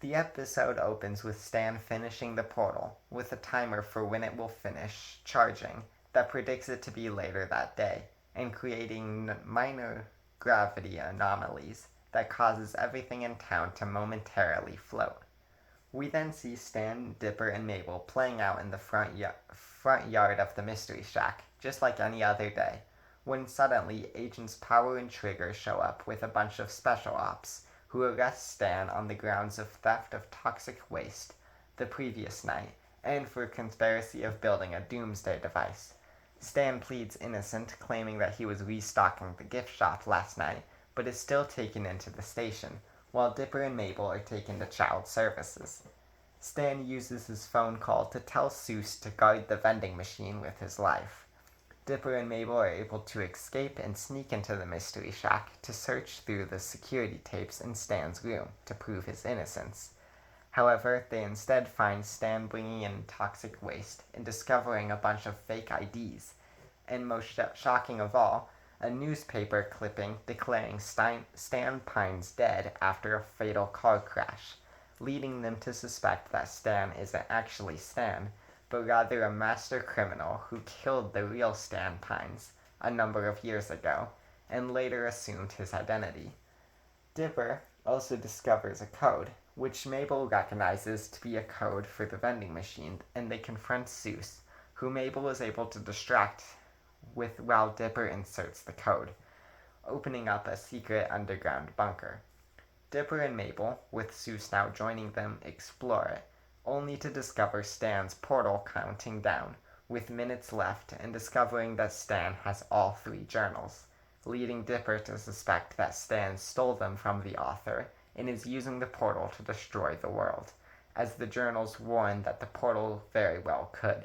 The episode opens with Stan finishing the portal, with a timer for when it will finish charging that predicts it to be later that day, and creating minor gravity anomalies that causes everything in town to momentarily float. We then see Stan, Dipper, and Mabel playing out in the front yard of the Mystery Shack, just like any other day, when suddenly Agents Power and Trigger show up with a bunch of special ops, who arrests Stan on the grounds of theft of toxic waste the previous night, and for conspiracy of building a doomsday device. Stan pleads innocent, claiming that he was restocking the gift shop last night, but is still taken into the station, while Dipper and Mabel are taken to child services. Stan uses his phone call to tell Soos to guard the vending machine with his life. Dipper and Mabel are able to escape and sneak into the Mystery Shack to search through the security tapes in Stan's room to prove his innocence. However, they instead find Stan bringing in toxic waste and discovering a bunch of fake IDs, and most shocking of all, a newspaper clipping declaring Stan Pines dead after a fatal car crash, leading them to suspect that Stan isn't actually Stan, but rather a master criminal who killed the real Stan Pines a number of years ago, and later assumed his identity. Dipper also discovers a code, which Mabel recognizes to be a code for the vending machine, and they confront Soos, who Mabel is able to distract with while Dipper inserts the code, opening up a secret underground bunker. Dipper and Mabel, with Soos now joining them, explore it, only to discover Stan's portal counting down, with minutes left, and discovering that Stan has all 3 journals, leading Dipper to suspect that Stan stole them from the author and is using the portal to destroy the world, as the journals warn that the portal very well could.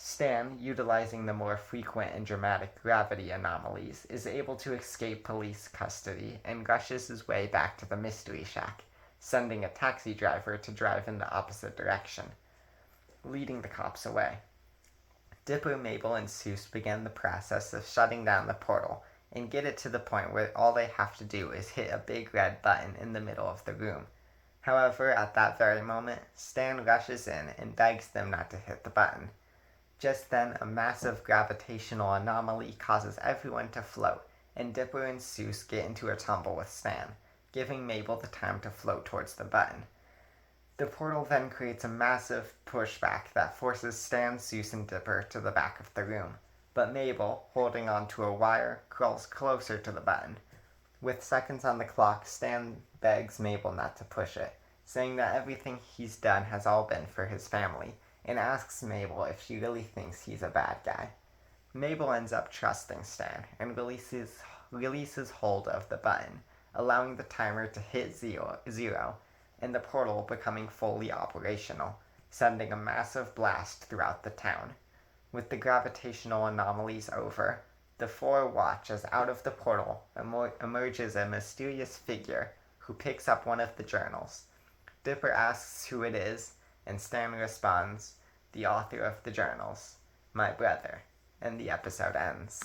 Stan, utilizing the more frequent and dramatic gravity anomalies, is able to escape police custody and rushes his way back to the Mystery Shack, sending a taxi driver to drive in the opposite direction, leading the cops away. Dipper, Mabel, and Soos begin the process of shutting down the portal and get it to the point where all they have to do is hit a big red button in the middle of the room. However, at that very moment, Stan rushes in and begs them not to hit the button. Just then, a massive gravitational anomaly causes everyone to float, and Dipper and Soos get into a tumble with Stan, giving Mabel the time to float towards the button. The portal then creates a massive pushback that forces Stan, Soos, and Dipper to the back of the room, but Mabel, holding onto a wire, crawls closer to the button. With seconds on the clock, Stan begs Mabel not to push it, saying that everything he's done has all been for his family, and asks Mabel if she really thinks he's a bad guy. Mabel ends up trusting Stan and releases hold of the button, allowing the timer to hit zero, and the portal becoming fully operational, sending a massive blast throughout the town. With the gravitational anomalies over, the 4 watch as out of the portal emerges a mysterious figure who picks up one of the journals. Dipper asks who it is, and Stan responds, "The author of the journals, my brother," and the episode ends.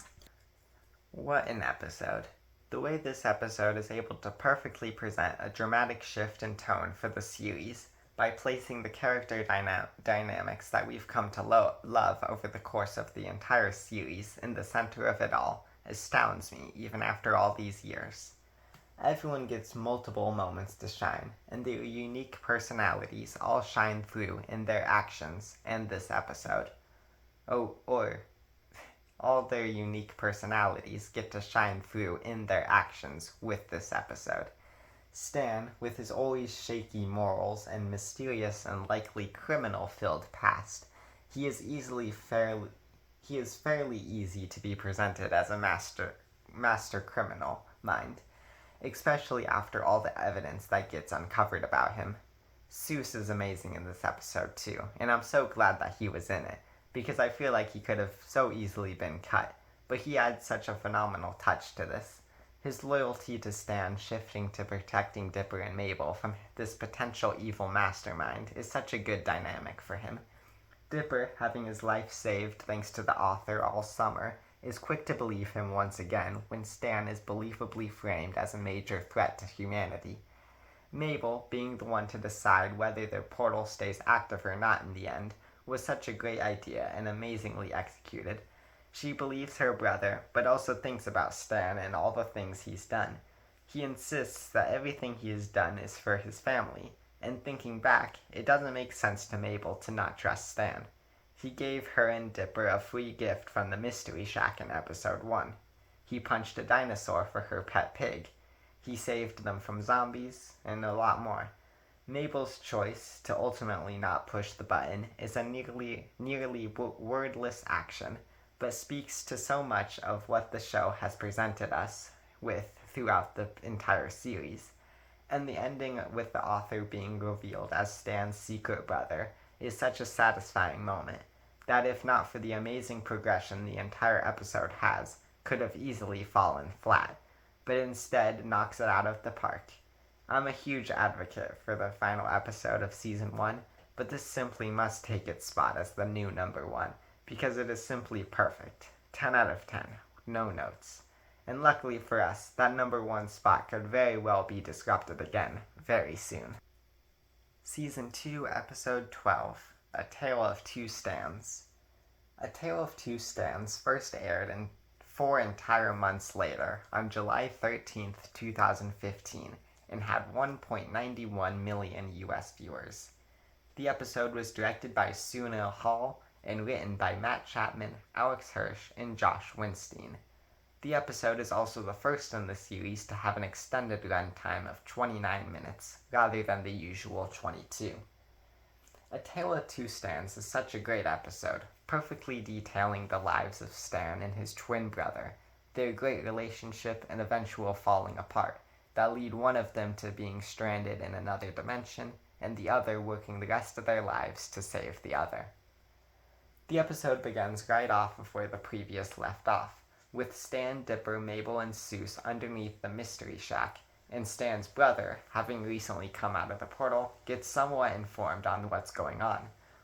What an episode. The way this episode is able to perfectly present a dramatic shift in tone for the series by placing the character dynamics that we've come to love over the course of the entire series in the center of it all astounds me even after all these years. Everyone gets multiple moments to shine, and their unique personalities all shine through in their actions and this episode. All their unique personalities get to shine through in their actions with this episode. Stan, with his always shaky morals and mysterious and likely criminal-filled past, he is fairly easy to be presented as a master criminal mind, especially after all the evidence that gets uncovered about him. Soos is amazing in this episode too, and I'm so glad that he was in it, because I feel like he could have so easily been cut, but he adds such a phenomenal touch to this. His loyalty to Stan shifting to protecting Dipper and Mabel from this potential evil mastermind is such a good dynamic for him. Dipper, having his life saved thanks to the author all summer, is quick to believe him once again when Stan is believably framed as a major threat to humanity. Mabel, being the one to decide whether their portal stays active or not in the end, was such a great idea and amazingly executed. She believes her brother, but also thinks about Stan and all the things he's done. He insists that everything he has done is for his family, and thinking back, it doesn't make sense to Mabel to not trust Stan. He gave her and Dipper a free gift from the Mystery Shack in episode 1. He punched a dinosaur for her pet pig. He saved them from zombies, and a lot more. Mabel's choice to ultimately not push the button is a nearly wordless action, but speaks to so much of what the show has presented us with throughout the entire series. And the ending with the author being revealed as Stan's secret brother is such a satisfying moment that, if not for the amazing progression the entire episode has, could have easily fallen flat, but instead knocks it out of the park. I'm a huge advocate for the final episode of Season 1, but this simply must take its spot as the new number 1, because it is simply perfect. 10 out of 10, no notes. And luckily for us, that number 1 spot could very well be disrupted again, very soon. Season 2, Episode 12, A Tale of Two Stans. A Tale of Two Stans first aired in 4 entire months later, on July 13th, 2015, and had 1.91 million US viewers. The episode was directed by Sunil Hall and written by Matt Chapman, Alex Hirsch, and Josh Winstein. The episode is also the first in the series to have an extended runtime of 29 minutes, rather than the usual 22. A Tale of Two Stans is such a great episode, perfectly detailing the lives of Stan and his twin brother, their great relationship and eventual falling apart, that lead one of them to being stranded in another dimension, and the other working the rest of their lives to save the other. The episode begins right off of where the previous left off, with Stan, Dipper, Mabel, and Soos underneath the Mystery Shack, and Stan's brother, having recently come out of the portal, gets somewhat informed on what's going on,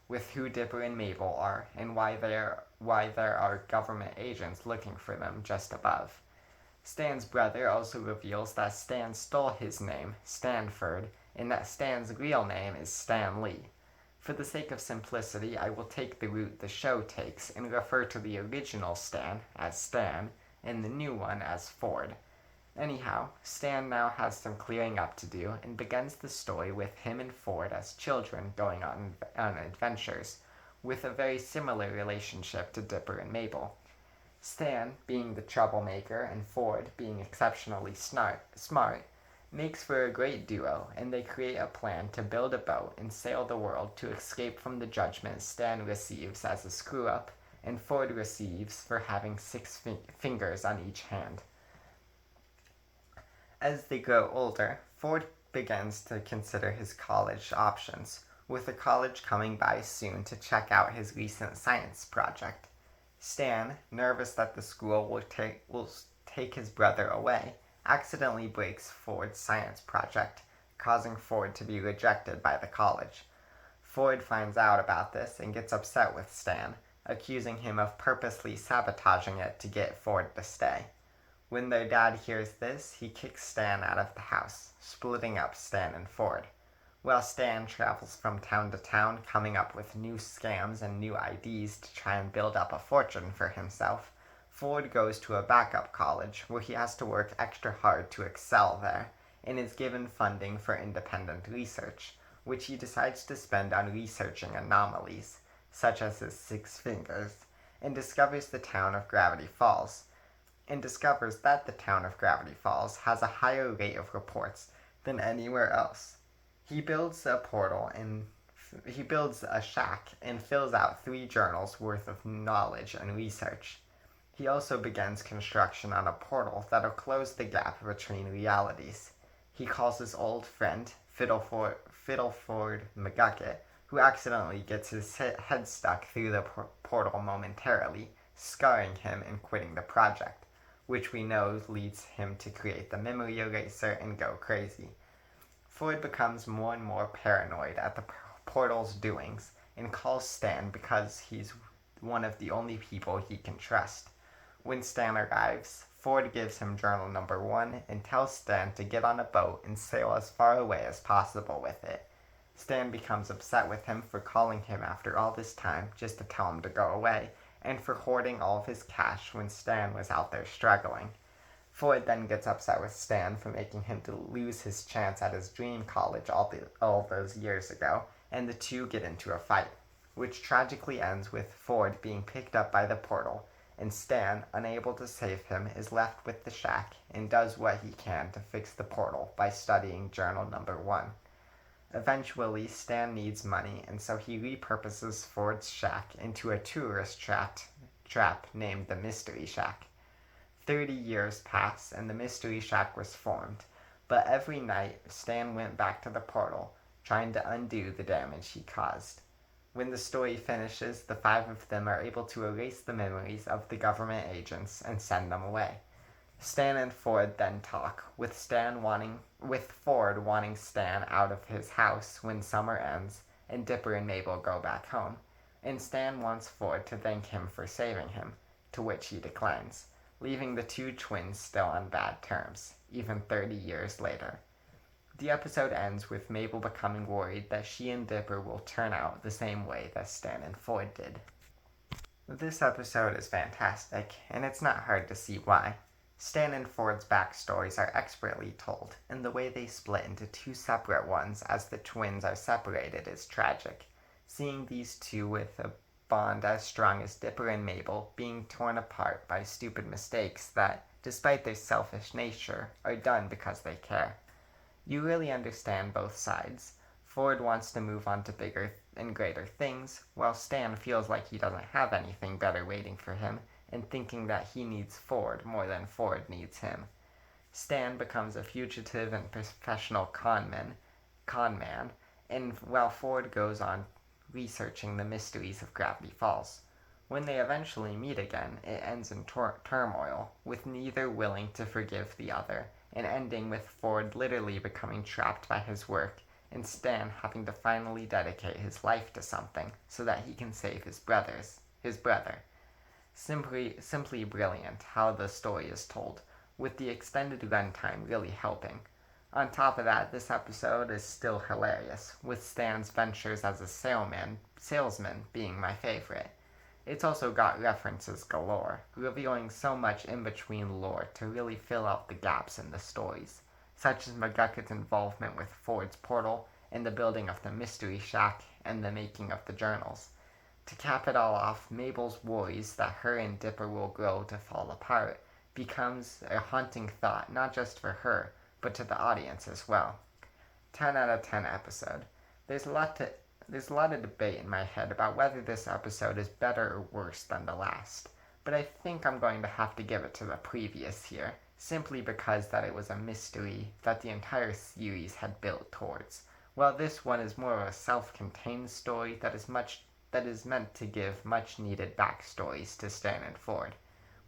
with who Dipper and Mabel are, and why there are government agents looking for them just above. Stan's brother also reveals that Stan stole his name, Stanford, and that Stan's real name is Stan Lee. For the sake of simplicity, I will take the route the show takes and refer to the original Stan as Stan, and the new one as Ford. Anyhow, Stan now has some clearing up to do, and begins the story with him and Ford as children going on adventures, with a very similar relationship to Dipper and Mabel. Stan, being the troublemaker, and Ford, being exceptionally smart, makes for a great duo, and they create a plan to build a boat and sail the world to escape from the judgment Stan receives as a screw-up, and Ford receives for having 6 fingers on each hand. As they grow older, Ford begins to consider his college options, with the college coming by soon to check out his recent science project. Stan, nervous that the school will take his brother away, accidentally breaks Ford's science project, causing Ford to be rejected by the college. Ford finds out about this and gets upset with Stan, accusing him of purposely sabotaging it to get Ford to stay. When their dad hears this, he kicks Stan out of the house, splitting up Stan and Ford. While Stan travels from town to town, coming up with new scams and new IDs to try and build up a fortune for himself, Ford goes to a backup college where he has to work extra hard to excel there, and is given funding for independent research, which he decides to spend on researching anomalies, such as his 6 fingers, and discovers that the town of Gravity Falls has a higher rate of reports than anywhere else. He builds a shack and fills out 3 journals worth of knowledge and research. He also begins construction on a portal that'll close the gap between realities. He calls his old friend, Fiddleford McGucket, who accidentally gets his head stuck through the portal momentarily, scarring him and quitting the project, which we know leads him to create the memory eraser and go crazy. Ford becomes more and more paranoid at the portal's doings, and calls Stan because he's one of the only people he can trust. When Stan arrives, Ford gives him journal number 1 and tells Stan to get on a boat and sail as far away as possible with it. Stan becomes upset with him for calling him after all this time just to tell him to go away, and for hoarding all of his cash when Stan was out there struggling. Ford then gets upset with Stan for making him to lose his chance at his dream college all those years ago, and the two get into a fight, which tragically ends with Ford being picked up by the portal, and Stan, unable to save him, is left with the shack and does what he can to fix the portal by studying journal number 1. Eventually, Stan needs money, and so he repurposes Ford's shack into a tourist trap named the Mystery Shack. 30 years pass, and the Mystery Shack was formed, but every night Stan went back to the portal, trying to undo the damage he caused. When the story finishes, the 5 of them are able to erase the memories of the government agents and send them away. Stan and Ford then talk, with Ford wanting Stan out of his house when summer ends, and Dipper and Mabel go back home, and Stan wants Ford to thank him for saving him, to which he declines, leaving the 2 twins still on bad terms, even 30 years later. The episode ends with Mabel becoming worried that she and Dipper will turn out the same way that Stan and Ford did. This episode is fantastic, and it's not hard to see why. Stan and Ford's backstories are expertly told, and the way they split into two separate ones as the twins are separated is tragic. Seeing these two with a bond as strong as Dipper and Mabel being torn apart by stupid mistakes that, despite their selfish nature, are done because they care. You really understand both sides. Ford wants to move on to bigger and greater things, while Stan feels like he doesn't have anything better waiting for him, and thinking that he needs Ford more than Ford needs him. Stan becomes a fugitive and professional con man, and while Ford goes on researching the mysteries of Gravity Falls. When they eventually meet again, it ends in turmoil, with neither willing to forgive the other, and ending with Ford literally becoming trapped by his work, and Stan having to finally dedicate his life to something so that he can save his brother. Simply brilliant how the story is told, with the extended runtime really helping. On top of that, this episode is still hilarious, with Stan's ventures as a salesman being my favorite. It's also got references galore, revealing so much in-between lore to really fill out the gaps in the stories, such as McGuckett's involvement with Ford's portal, and the building of the Mystery Shack, and the making of the journals. To cap it all off, Mabel's worries that her and Dipper will grow to fall apart becomes a haunting thought not just for her, but to the audience as well. 10 out of 10 episode. There's a lot of debate in my head about whether this episode is better or worse than the last, but I think I'm going to have to give it to the previous here, simply because that it was a mystery that the entire series had built towards, while this one is more of a self-contained story that is meant to give much-needed backstories to Stan and Ford.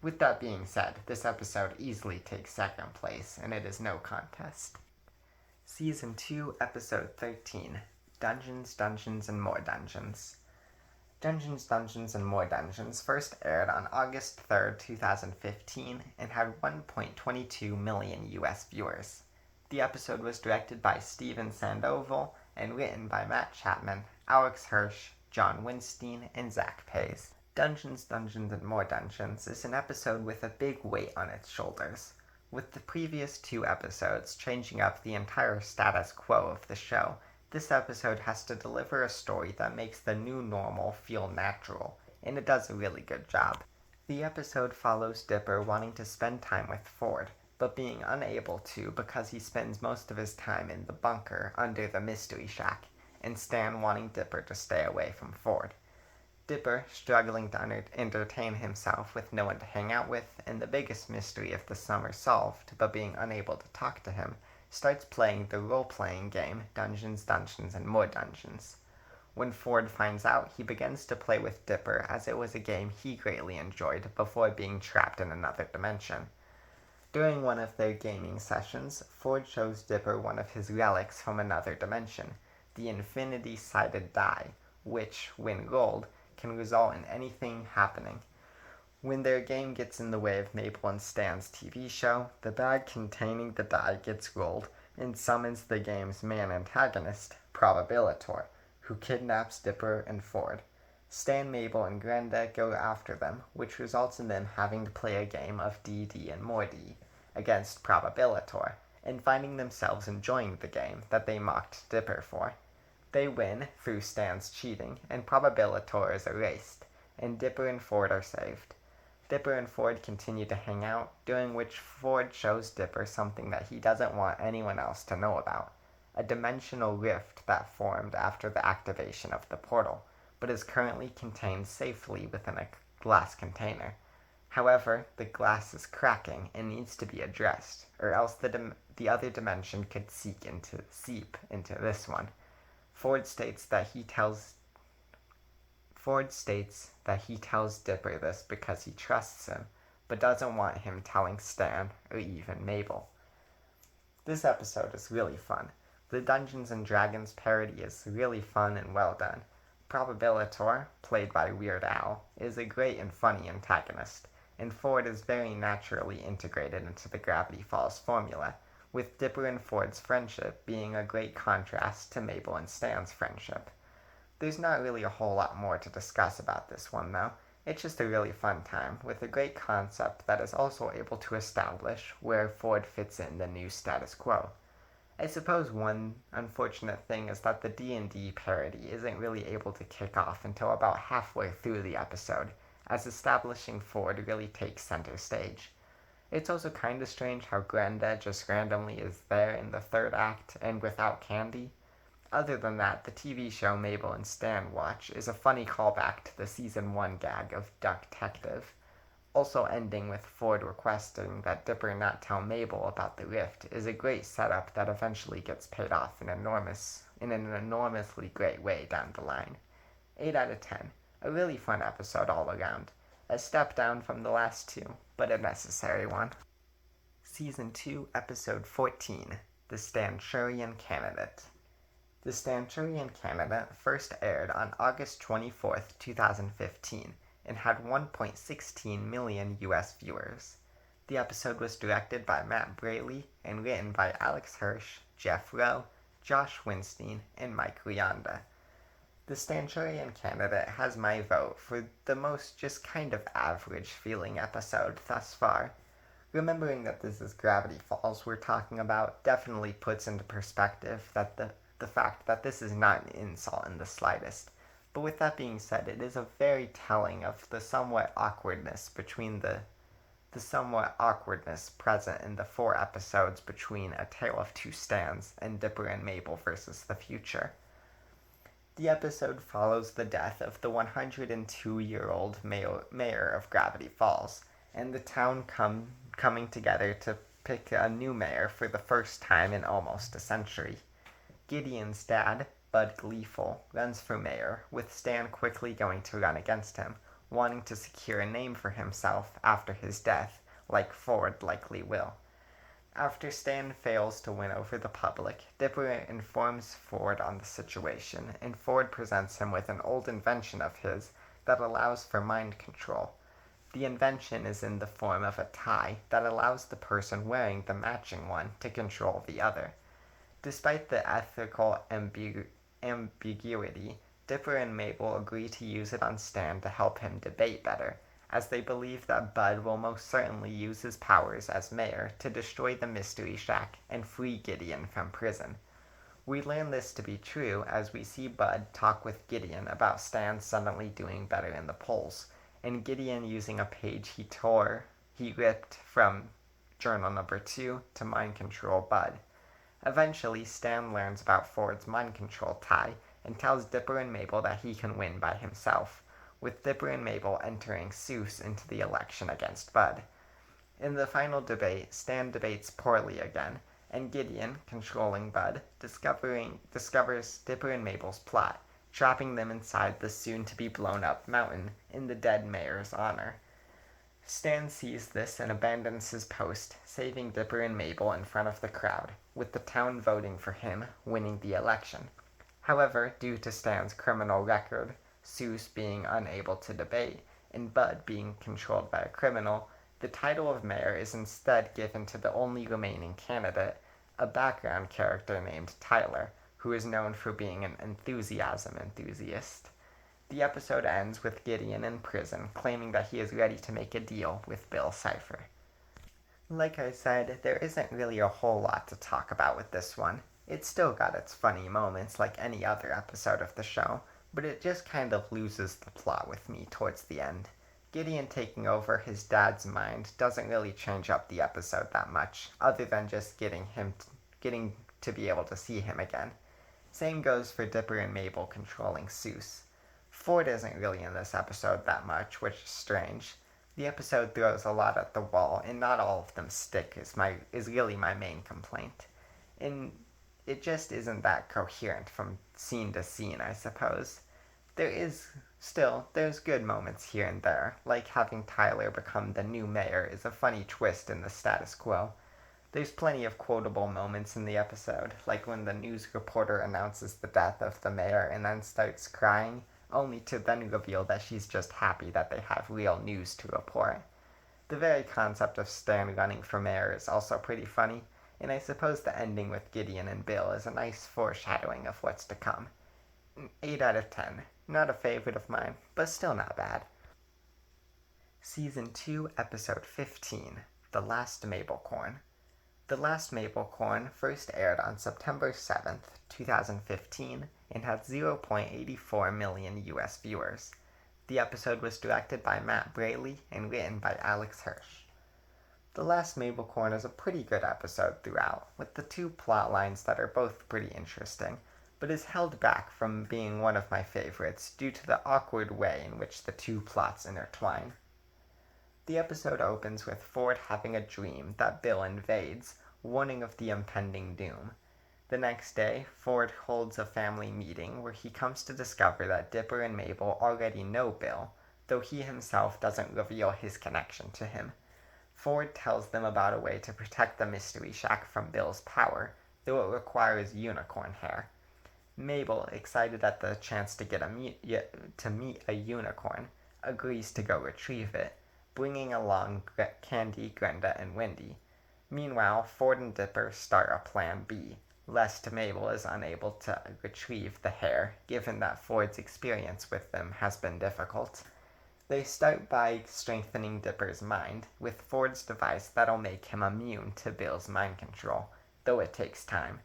With that being said, this episode easily takes second place, and it is no contest. Season 2, Episode 13, Dungeons, Dungeons, and More Dungeons. Dungeons, Dungeons, and More Dungeons first aired on August 3rd, 2015, and had 1.22 million US viewers. The episode was directed by Steven Sandoval and written by Matt Chapman, Alex Hirsch, John Winstein, and Zach Pace. Dungeons, Dungeons, and More Dungeons is an episode with a big weight on its shoulders, with the previous two episodes changing up the entire status quo of the show. This episode has to deliver a story that makes the new normal feel natural, and it does a really good job. The episode follows Dipper wanting to spend time with Ford, but being unable to because he spends most of his time in the bunker under the Mystery Shack, and Stan wanting Dipper to stay away from Ford. Dipper struggling to entertain himself with no one to hang out with, and the biggest mystery of the summer solved, but being unable to talk to him, starts playing the role-playing game Dungeons, Dungeons, and More Dungeons. When Ford finds out, he begins to play with Dipper as it was a game he greatly enjoyed before being trapped in another dimension. During one of their gaming sessions, Ford shows Dipper one of his relics from another dimension, the infinity-sided die, which, when rolled, can result in anything happening. When their game gets in the way of Mabel and Stan's TV show, the bag containing the die gets rolled and summons the game's main antagonist, Probabilitor, who kidnaps Dipper and Ford. Stan, Mabel, and Grenda go after them, which results in them having to play a game of D&D and more D against Probabilitor, and finding themselves enjoying the game that they mocked Dipper for. They win through Stan's cheating, and Probabilitor is erased, and Dipper and Ford are saved. Dipper and Ford continue to hang out, during which Ford shows Dipper something that he doesn't want anyone else to know about, a dimensional rift that formed after the activation of the portal, but is currently contained safely within a glass container. However, the glass is cracking and needs to be addressed, or else the other dimension could seep into this one. Ford states that he tells Dipper this because he trusts him, but doesn't want him telling Stan or even Mabel. This episode is really fun. The Dungeons & Dragons parody is really fun and well done. Probabilitor, played by Weird Al, is a great and funny antagonist, and Ford is very naturally integrated into the Gravity Falls formula, with Dipper and Ford's friendship being a great contrast to Mabel and Stan's friendship. There's not really a whole lot more to discuss about this one, though. It's just a really fun time, with a great concept that is also able to establish where Ford fits in the new status quo. I suppose one unfortunate thing is that the D&D parody isn't really able to kick off until about halfway through the episode, as establishing Ford really takes center stage. It's also kinda strange how Glenda just randomly is there in the third act and without candy. Other than that, the TV show Mabel and Stan watch is a funny callback to the season 1 gag of Duck Detective. Also ending with Ford requesting that Dipper not tell Mabel about the rift is a great setup that eventually gets paid off in an enormously great way down the line. 8 out of 10. A really fun episode all around. A step down from the last two, but a necessary one. Season 2, Episode 14, The Stanchurian Canidate. The Stanchurian Canidate first aired on August 24, 2015, and had 1.16 million US viewers. The episode was directed by Matt Braley and written by Alex Hirsch, Jeff Rowe, Josh Winstein, and Mike Leonda. The Stanchurian Canidate has my vote for the most just kind of average feeling episode thus far. Remembering that this is Gravity Falls we're talking about definitely puts into perspective that the fact that this is not an insult in the slightest. But with that being said, it is a very telling of the somewhat awkwardness present in the 4 episodes between A Tale of Two Stans and Dipper and Mabel versus the future. The episode follows the death of the 102-year-old mayor of Gravity Falls, and the town coming together to pick a new mayor for the first time in almost a century. Gideon's dad, Bud Gleeful, runs for mayor, with Stan quickly going to run against him, wanting to secure a name for himself after his death, like Ford likely will. After Stan fails to win over the public, Dipper informs Ford on the situation, and Ford presents him with an old invention of his that allows for mind control. The invention is in the form of a tie that allows the person wearing the matching one to control the other. Despite the ethical ambiguity, Dipper and Mabel agree to use it on Stan to help him debate better, as they believe that Bud will most certainly use his powers as mayor to destroy the Mystery Shack and free Gideon from prison. We learn this to be true as we see Bud talk with Gideon about Stan suddenly doing better in the polls, and Gideon using a page he ripped from journal number 2 to mind control Bud. Eventually, Stan learns about Ford's mind control tie and tells Dipper and Mabel that he can win by himself, with Dipper and Mabel entering Soos into the election against Bud. In the final debate, Stan debates poorly again, and Gideon, controlling Bud, discovers Dipper and Mabel's plot, trapping them inside the soon-to-be-blown-up mountain in the dead mayor's honor. Stan sees this and abandons his post, saving Dipper and Mabel in front of the crowd, with the town voting for him, winning the election. However, due to Stan's criminal record, Soos being unable to debate, and Bud being controlled by a criminal, the title of mayor is instead given to the only remaining candidate, a background character named Tyler, who is known for being an enthusiasm enthusiast. The episode ends with Gideon in prison, claiming that he is ready to make a deal with Bill Cipher. Like I said, there isn't really a whole lot to talk about with this one. It's still got its funny moments like any other episode of the show, but it just kind of loses the plot with me towards the end. Gideon taking over his dad's mind doesn't really change up the episode that much, other than just getting to be able to see him again. Same goes for Dipper and Mabel controlling Soos. Ford isn't really in this episode that much, which is strange. The episode throws a lot at the wall, and not all of them stick is really my main complaint. And it just isn't that coherent from scene to scene, I suppose. There's good moments here and there, like having Tyler become the new mayor is a funny twist in the status quo. There's plenty of quotable moments in the episode, like when the news reporter announces the death of the mayor and then starts crying, only to then reveal that she's just happy that they have real news to report. The very concept of Stan running for mayor is also pretty funny, and I suppose the ending with Gideon and Bill is a nice foreshadowing of what's to come. 8 out of 10. Not a favorite of mine, but still not bad. Season 2, Episode 15, The Last Mabelcorn. The Last Mabelcorn first aired on September 7th, 2015, and had 0.84 million US viewers. The episode was directed by Matt Braley and written by Alex Hirsch. The Last Mabelcorn is a pretty good episode throughout, with the two plot lines that are both pretty interesting, but is held back from being one of my favorites due to the awkward way in which the two plots intertwine. The episode opens with Ford having a dream that Bill invades, warning of the impending doom. The next day, Ford holds a family meeting where he comes to discover that Dipper and Mabel already know Bill, though he himself doesn't reveal his connection to him. Ford tells them about a way to protect the Mystery Shack from Bill's power, though it requires unicorn hair. Mabel, excited at the chance to meet a unicorn, agrees to go retrieve it, bringing along Candy, Grenda, and Wendy. Meanwhile, Ford and Dipper start a plan B, lest Mabel is unable to retrieve the hair, given that Ford's experience with them has been difficult. They start by strengthening Dipper's mind, with Ford's device that'll make him immune to Bill's mind control, though it takes time.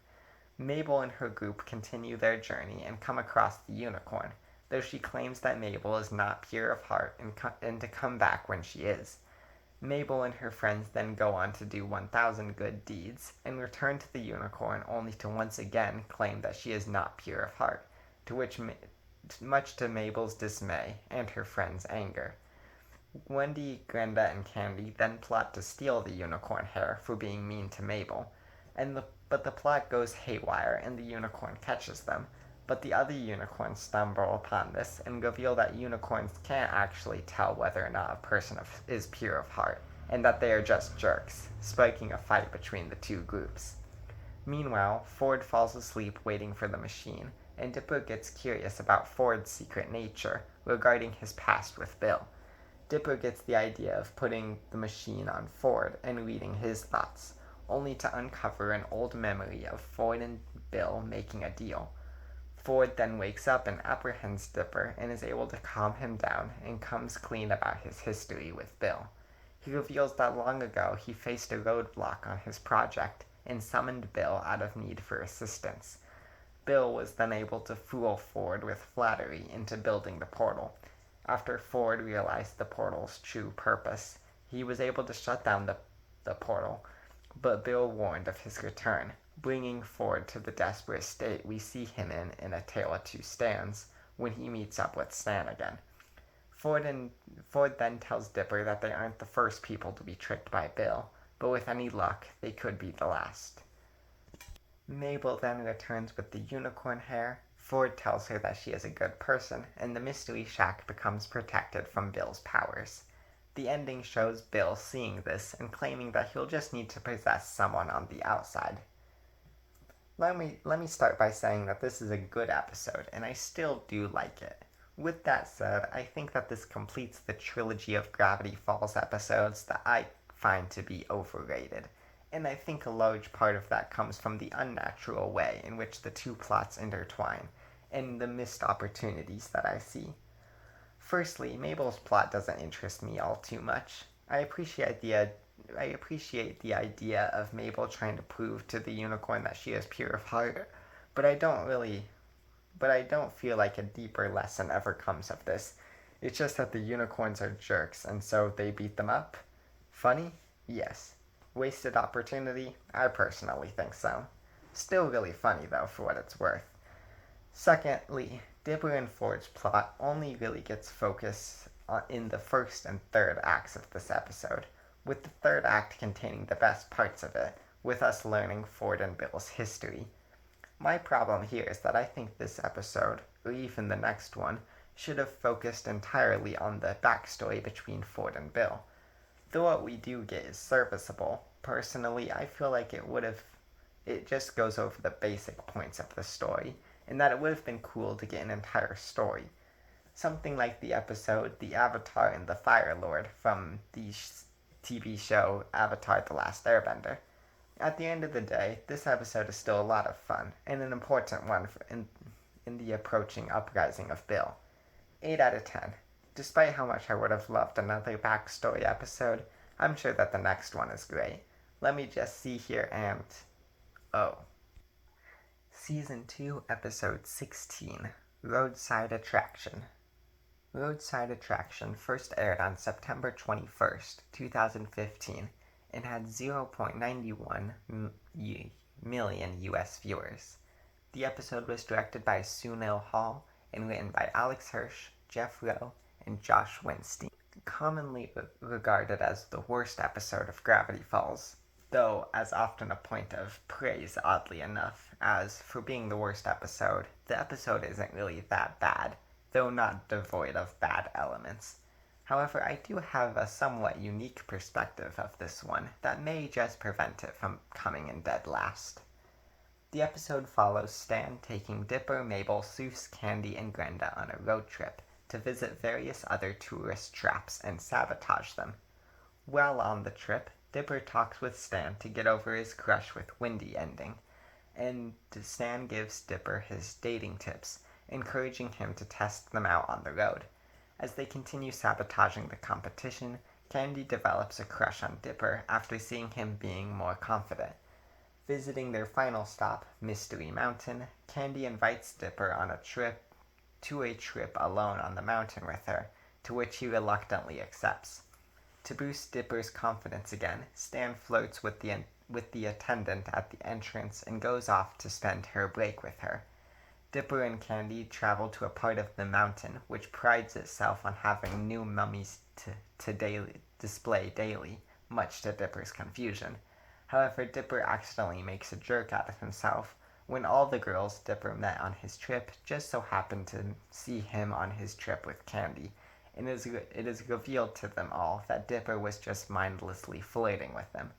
Mabel and her group continue their journey and come across the unicorn, though she claims that Mabel is not pure of heart and to come back when she is. Mabel and her friends then go on to do 1,000 good deeds, and return to the unicorn only to once again claim that she is not pure of heart, much to Mabel's dismay and her friends' anger. Wendy, Grenda, and Candy then plot to steal the unicorn hair for being mean to Mabel, but the plot goes haywire and the unicorn catches them. But the other unicorns stumble upon this and reveal that unicorns can't actually tell whether or not a person is pure of heart, and that they are just jerks, spiking a fight between the two groups. Meanwhile, Ford falls asleep waiting for the machine, and Dipper gets curious about Ford's secret nature regarding his past with Bill. Dipper gets the idea of putting the machine on Ford and reading his thoughts, only to uncover an old memory of Ford and Bill making a deal. Ford then wakes up and apprehends Dipper and is able to calm him down and comes clean about his history with Bill. He reveals that long ago he faced a roadblock on his project and summoned Bill out of need for assistance. Bill was then able to fool Ford with flattery into building the portal. After Ford realized the portal's true purpose, he was able to shut down the portal, but Bill warned of his return, bringing Ford to the desperate state we see him in A Tale of Two Stans, when he meets up with Stan again. Ford then tells Dipper that they aren't the first people to be tricked by Bill, but with any luck, they could be the last. Mabel then returns with the unicorn hair. Ford tells her that she is a good person, and the Mystery Shack becomes protected from Bill's powers. The ending shows Bill seeing this and claiming that he'll just need to possess someone on the outside. Let me start by saying that this is a good episode, and I still do like it. With that said, I think that this completes the trilogy of Gravity Falls episodes that I find to be overrated, and I think a large part of that comes from the unnatural way in which the two plots intertwine, and the missed opportunities that I see. Firstly, Mabel's plot doesn't interest me all too much. I appreciate the idea of Mabel trying to prove to the unicorn that she is pure of heart, but I don't feel like a deeper lesson ever comes of this. It's just that the unicorns are jerks, and so they beat them up. Funny? Yes. Wasted opportunity? I personally think so. Still really funny, though, for what it's worth. Secondly, Dipper and Ford's plot only really gets focus in the first and third acts of this episode, with the third act containing the best parts of it, with us learning Ford and Bill's history. My problem here is that I think this episode, or even the next one, should have focused entirely on the backstory between Ford and Bill. Though what we do get is serviceable, personally I feel like it just goes over the basic points of the story, and that it would have been cool to get an entire story. Something like the episode The Avatar and the Fire Lord from the TV show Avatar: The Last Airbender. At the end of the day, this episode is still a lot of fun, and an important one in the approaching uprising of Bill. 8 out of 10. Despite how much I would have loved another backstory episode, I'm sure that the next one is great. Let me just see here and... oh. Season 2, Episode 16, Roadside Attraction. Roadside Attraction first aired on September 21st, 2015, and had 0.91 million US viewers. The episode was directed by Sunil Hall and written by Alex Hirsch, Jeff Rowe, and Josh Winstein. Commonly regarded as the worst episode of Gravity Falls, though as often a point of praise, oddly enough, as for being the worst episode, the episode isn't really that bad, though not devoid of bad elements. However, I do have a somewhat unique perspective of this one that may just prevent it from coming in dead last. The episode follows Stan taking Dipper, Mabel, Soos, Candy, and Glenda on a road trip to visit various other tourist traps and sabotage them. While on the trip, Dipper talks with Stan to get over his crush with Windy ending, and Stan gives Dipper his dating tips, encouraging him to test them out on the road. As they continue sabotaging the competition, Candy develops a crush on Dipper after seeing him being more confident. Visiting their final stop, Mystery Mountain, Candy invites Dipper on a trip alone on the mountain with her, to which he reluctantly accepts. To boost Dipper's confidence again, Stan flirts with the attendant at the entrance and goes off to spend her break with her. Dipper and Candy travel to a part of the mountain which prides itself on having new mummies to display daily, much to Dipper's confusion. However, Dipper accidentally makes a jerk out of himself when all the girls Dipper met on his trip just so happened to see him on his trip with Candy, and it is revealed to them all that Dipper was just mindlessly flirting with them.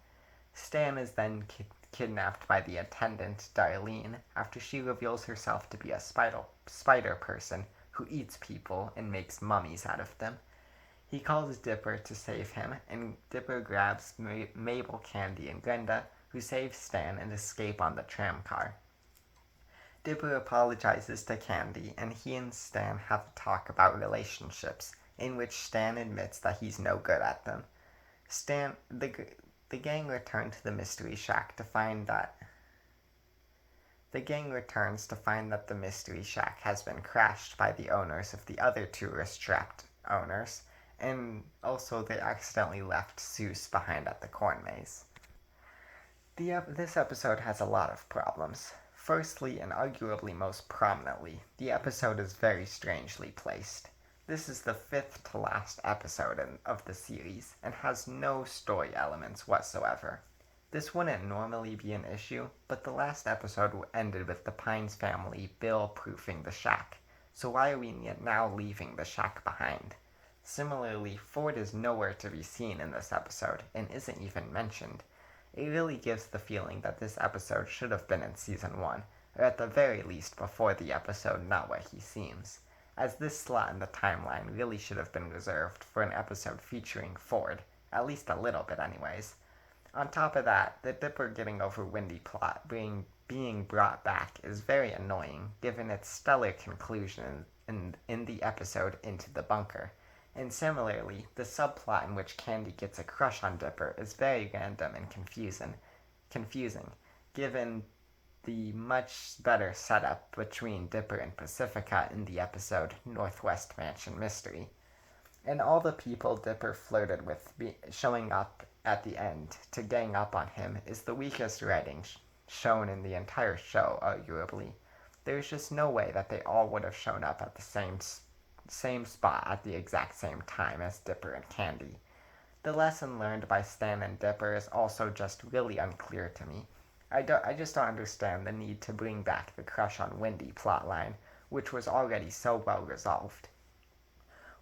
Stan is then kidnapped by the attendant, Darlene, after she reveals herself to be a spider person who eats people and makes mummies out of them. He calls Dipper to save him, and Dipper grabs Mabel, Candy, and Glenda, who save Stan and escape on the tram car. Dipper apologizes to Candy, and he and Stan have a talk about relationships, in which Stan admits that he's no good at them. The gang returns to the Mystery Shack to find that the Mystery Shack has been crashed by the owners of the other tourist trapped owners, and also they accidentally left Soos behind at the corn maze. This episode has a lot of problems. Firstly, and arguably most prominently, the episode is very strangely placed. This is the 5th to last episode of the series, and has no story elements whatsoever. This wouldn't normally be an issue, but the last episode ended with the Pines family bill-proofing the shack, so why are we now leaving the shack behind? Similarly, Ford is nowhere to be seen in this episode, and isn't even mentioned. It really gives the feeling that this episode should have been in Season 1, or at the very least before the episode Not What He Seems, as this slot in the timeline really should have been reserved for an episode featuring Ford, at least a little bit anyways. On top of that, the Dipper getting over Windy plot being brought back is very annoying, given its stellar conclusion in the episode Into the Bunker. And similarly, the subplot in which Candy gets a crush on Dipper is very random and confusing, given the much better setup between Dipper and Pacifica in the episode Northwest Mansion Mystery. And all the people Dipper flirted with showing up at the end to gang up on him is the weakest writing shown in the entire show, arguably. There's just no way that they all would have shown up at the same spot at the exact same time as Dipper and Candy. The lesson learned by Stan and Dipper is also just really unclear to me. I just don't understand the need to bring back the crush on Windy plotline, which was already so well resolved.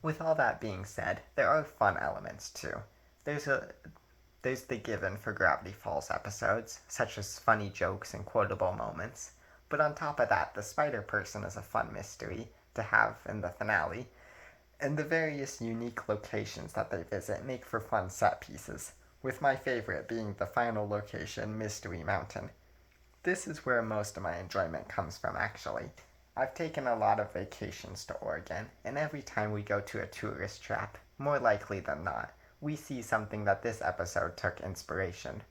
With all that being said, there are fun elements too. There's the given for Gravity Falls episodes, such as funny jokes and quotable moments, but on top of that, the Spider Person is a fun mystery to have in the finale, and the various unique locations that they visit make for fun set pieces, with my favorite being the final location, Mystery Mountain. This is where most of my enjoyment comes from, actually. I've taken a lot of vacations to Oregon, and every time we go to a tourist trap, more likely than not, we see something that this episode took inspiration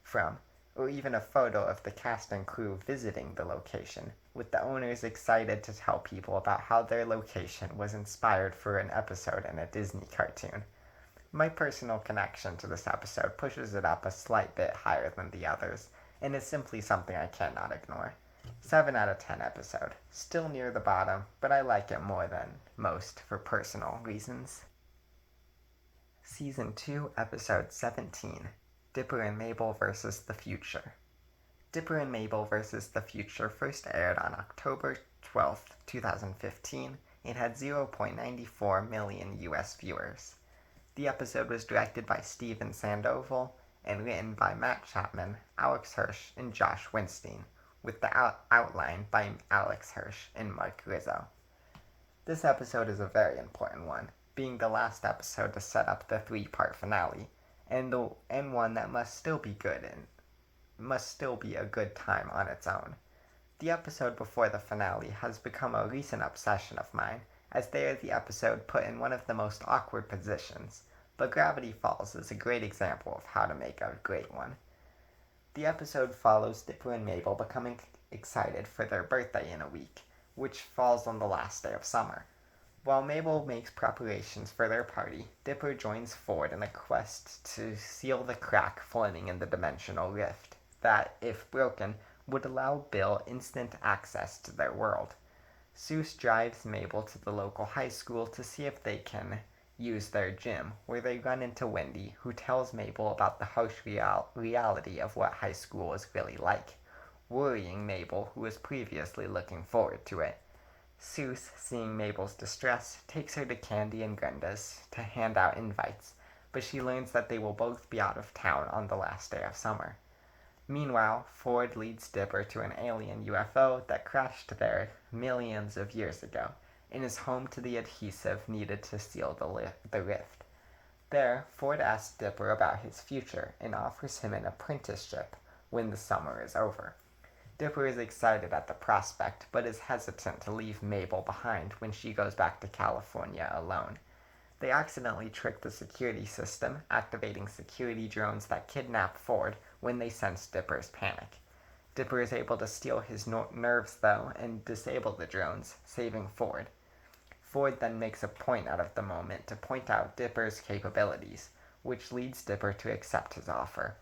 from, or even a photo of the cast and crew visiting the location, with the owners excited to tell people about how their location was inspired for an episode in a Disney cartoon. My personal connection to this episode pushes it up a slight bit higher than the others, and is simply something I cannot ignore. 7 out of 10 episode. Still near the bottom, but I like it more than most for personal reasons. Season 2, Episode 17, Dipper and Mabel vs. the Future. Dipper and Mabel vs. the Future first aired on October 12, 2015, and had 0.94 million US viewers. The episode was directed by Steven Sandoval and written by Matt Chapman, Alex Hirsch, and Josh Winstein, with the outline by Alex Hirsch and Mark Rizzo. This episode is a very important one, being the last episode to set up the 3-part finale, and one that must still be good and must still be a good time on its own. The episode before the finale has become a recent obsession of mine, as they are the episode put in one of the most awkward positions, but Gravity Falls is a great example of how to make a great one. The episode follows Dipper and Mabel becoming excited for their birthday in a week, which falls on the last day of summer. While Mabel makes preparations for their party, Dipper joins Ford in a quest to seal the crack forming in the dimensional rift that, if broken, would allow Bill instant access to their world. Soos drives Mabel to the local high school to see if they can use their gym, where they run into Wendy, who tells Mabel about the harsh reality of what high school is really like, worrying Mabel, who was previously looking forward to it. Soos, seeing Mabel's distress, takes her to Candy and Grenda's to hand out invites, but she learns that they will both be out of town on the last day of summer. Meanwhile, Ford leads Dipper to an alien UFO that crashed there millions of years ago, and is home to the adhesive needed to seal the rift. There, Ford asks Dipper about his future and offers him an apprenticeship when the summer is over. Dipper is excited at the prospect, but is hesitant to leave Mabel behind when she goes back to California alone. They accidentally trick the security system, activating security drones that kidnap Ford when they sense Dipper's panic. Dipper is able to steal his nerves, though, and disable the drones, saving Ford. Ford then makes a point out of the moment to point out Dipper's capabilities, which leads Dipper to accept his offer.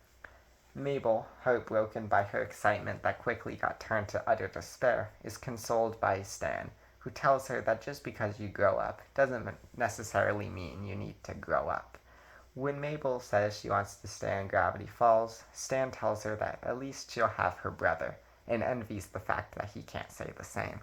Mabel, heartbroken by her excitement that quickly got turned to utter despair, is consoled by Stan, who tells her that just because you grow up doesn't necessarily mean you need to grow up. When Mabel says she wants to stay in Gravity Falls, Stan tells her that at least she'll have her brother, and envies the fact that he can't say the same.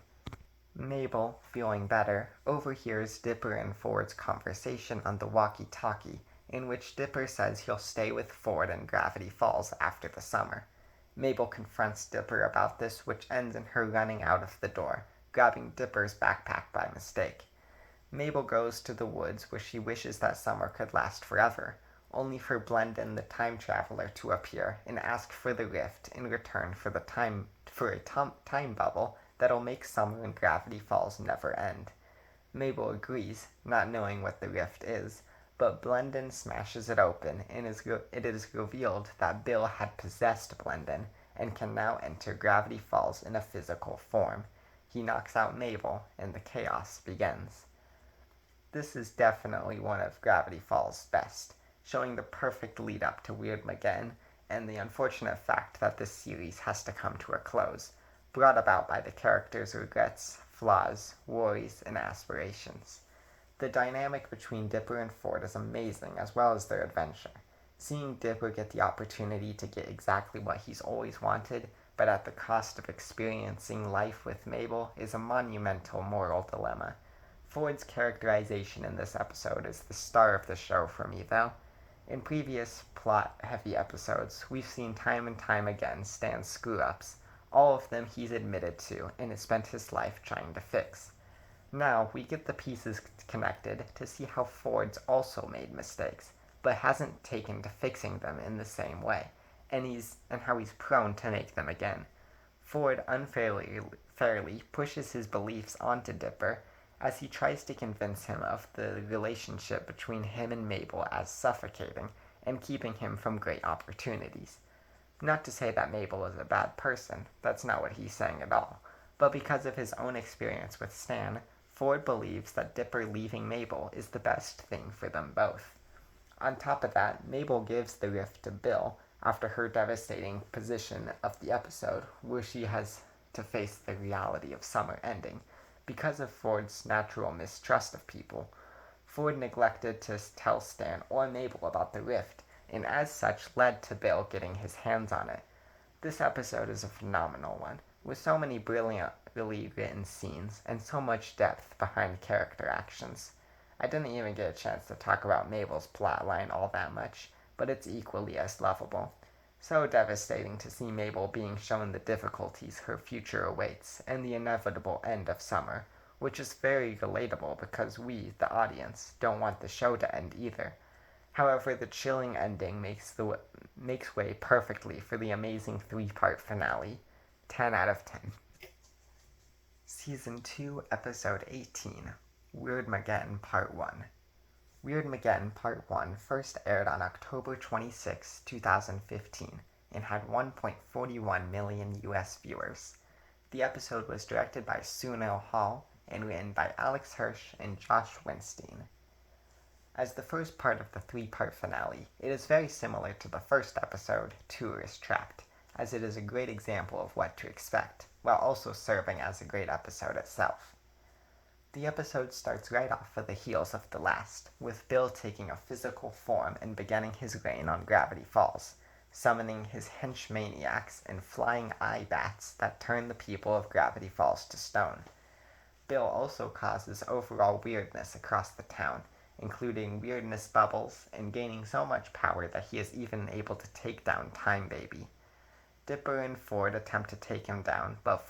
Mabel, feeling better, overhears Dipper and Ford's conversation on the walkie-talkie, in which Dipper says he'll stay with Ford in Gravity Falls after the summer. Mabel confronts Dipper about this, which ends in her running out of the door, grabbing Dipper's backpack by mistake. Mabel goes to the woods where she wishes that summer could last forever, only for Blendin the time traveler to appear and ask for the rift in return for a time bubble that'll make summer in Gravity Falls never end. Mabel agrees, not knowing what the rift is, but Blendin smashes it open, and it is revealed that Bill had possessed Blendin and can now enter Gravity Falls in a physical form. He knocks out Mabel, and the chaos begins. This is definitely one of Gravity Falls' best, showing the perfect lead-up to Weirdmageddon, and the unfortunate fact that this series has to come to a close, brought about by the characters' regrets, flaws, worries, and aspirations. The dynamic between Dipper and Ford is amazing, as well as their adventure. Seeing Dipper get the opportunity to get exactly what he's always wanted, but at the cost of experiencing life with Mabel, is a monumental moral dilemma. Ford's characterization in this episode is the star of the show for me, though. In previous plot-heavy episodes, we've seen time and time again Stan's screw-ups, all of them he's admitted to and has spent his life trying to fix. Now, we get the pieces connected to see how Ford's also made mistakes, but hasn't taken to fixing them in the same way, and how he's prone to make them again. Ford unfairly unfairly pushes his beliefs onto Dipper as he tries to convince him of the relationship between him and Mabel as suffocating and keeping him from great opportunities. Not to say that Mabel is a bad person, that's not what he's saying at all, but because of his own experience with Stan, Ford believes that Dipper leaving Mabel is the best thing for them both. On top of that, Mabel gives the rift to Bill after her devastating position of the episode, where she has to face the reality of summer ending. Because of Ford's natural mistrust of people, Ford neglected to tell Stan or Mabel about the rift, and as such led to Bill getting his hands on it. This episode is a phenomenal one, with so many brilliantly written scenes and so much depth behind character actions. I didn't even get a chance to talk about Mabel's plotline all that much, but it's equally as lovable. So devastating to see Mabel being shown the difficulties her future awaits and the inevitable end of summer, which is very relatable because we, the audience, don't want the show to end either. However, the chilling ending makes way perfectly for the amazing 3-part finale. 10 out of 10. Season 2, Episode 18, Weirdmageddon Part 1. Weirdmageddon Part 1 first aired on October 26, 2015, and had 1.41 million US viewers. The episode was directed by Sunil Hall and written by Alex Hirsch and Josh Winstein. As the first part of the 3-part finale, it is very similar to the first episode, Tourist Trapped, as it is a great example of what to expect, while also serving as a great episode itself. The episode starts right off of the heels of the last, with Bill taking a physical form and beginning his reign on Gravity Falls, summoning his henchmaniacs and flying eye bats that turn the people of Gravity Falls to stone. Bill also causes overall weirdness across the town, including weirdness bubbles, and gaining so much power that he is even able to take down Time Baby. Dipper and Ford attempt to take him down, but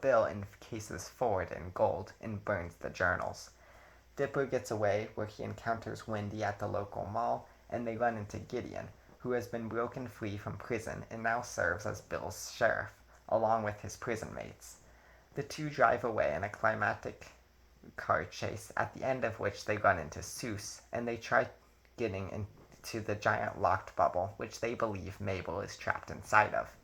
Bill encases Ford in gold and burns the journals. Dipper gets away, where he encounters Wendy at the local mall, and they run into Gideon, who has been broken free from prison and now serves as Bill's sheriff, along with his prison mates. The two drive away in a climactic car chase, at the end of which they run into Soos, and they try getting into the giant locked bubble, which they believe Mabel is trapped inside of.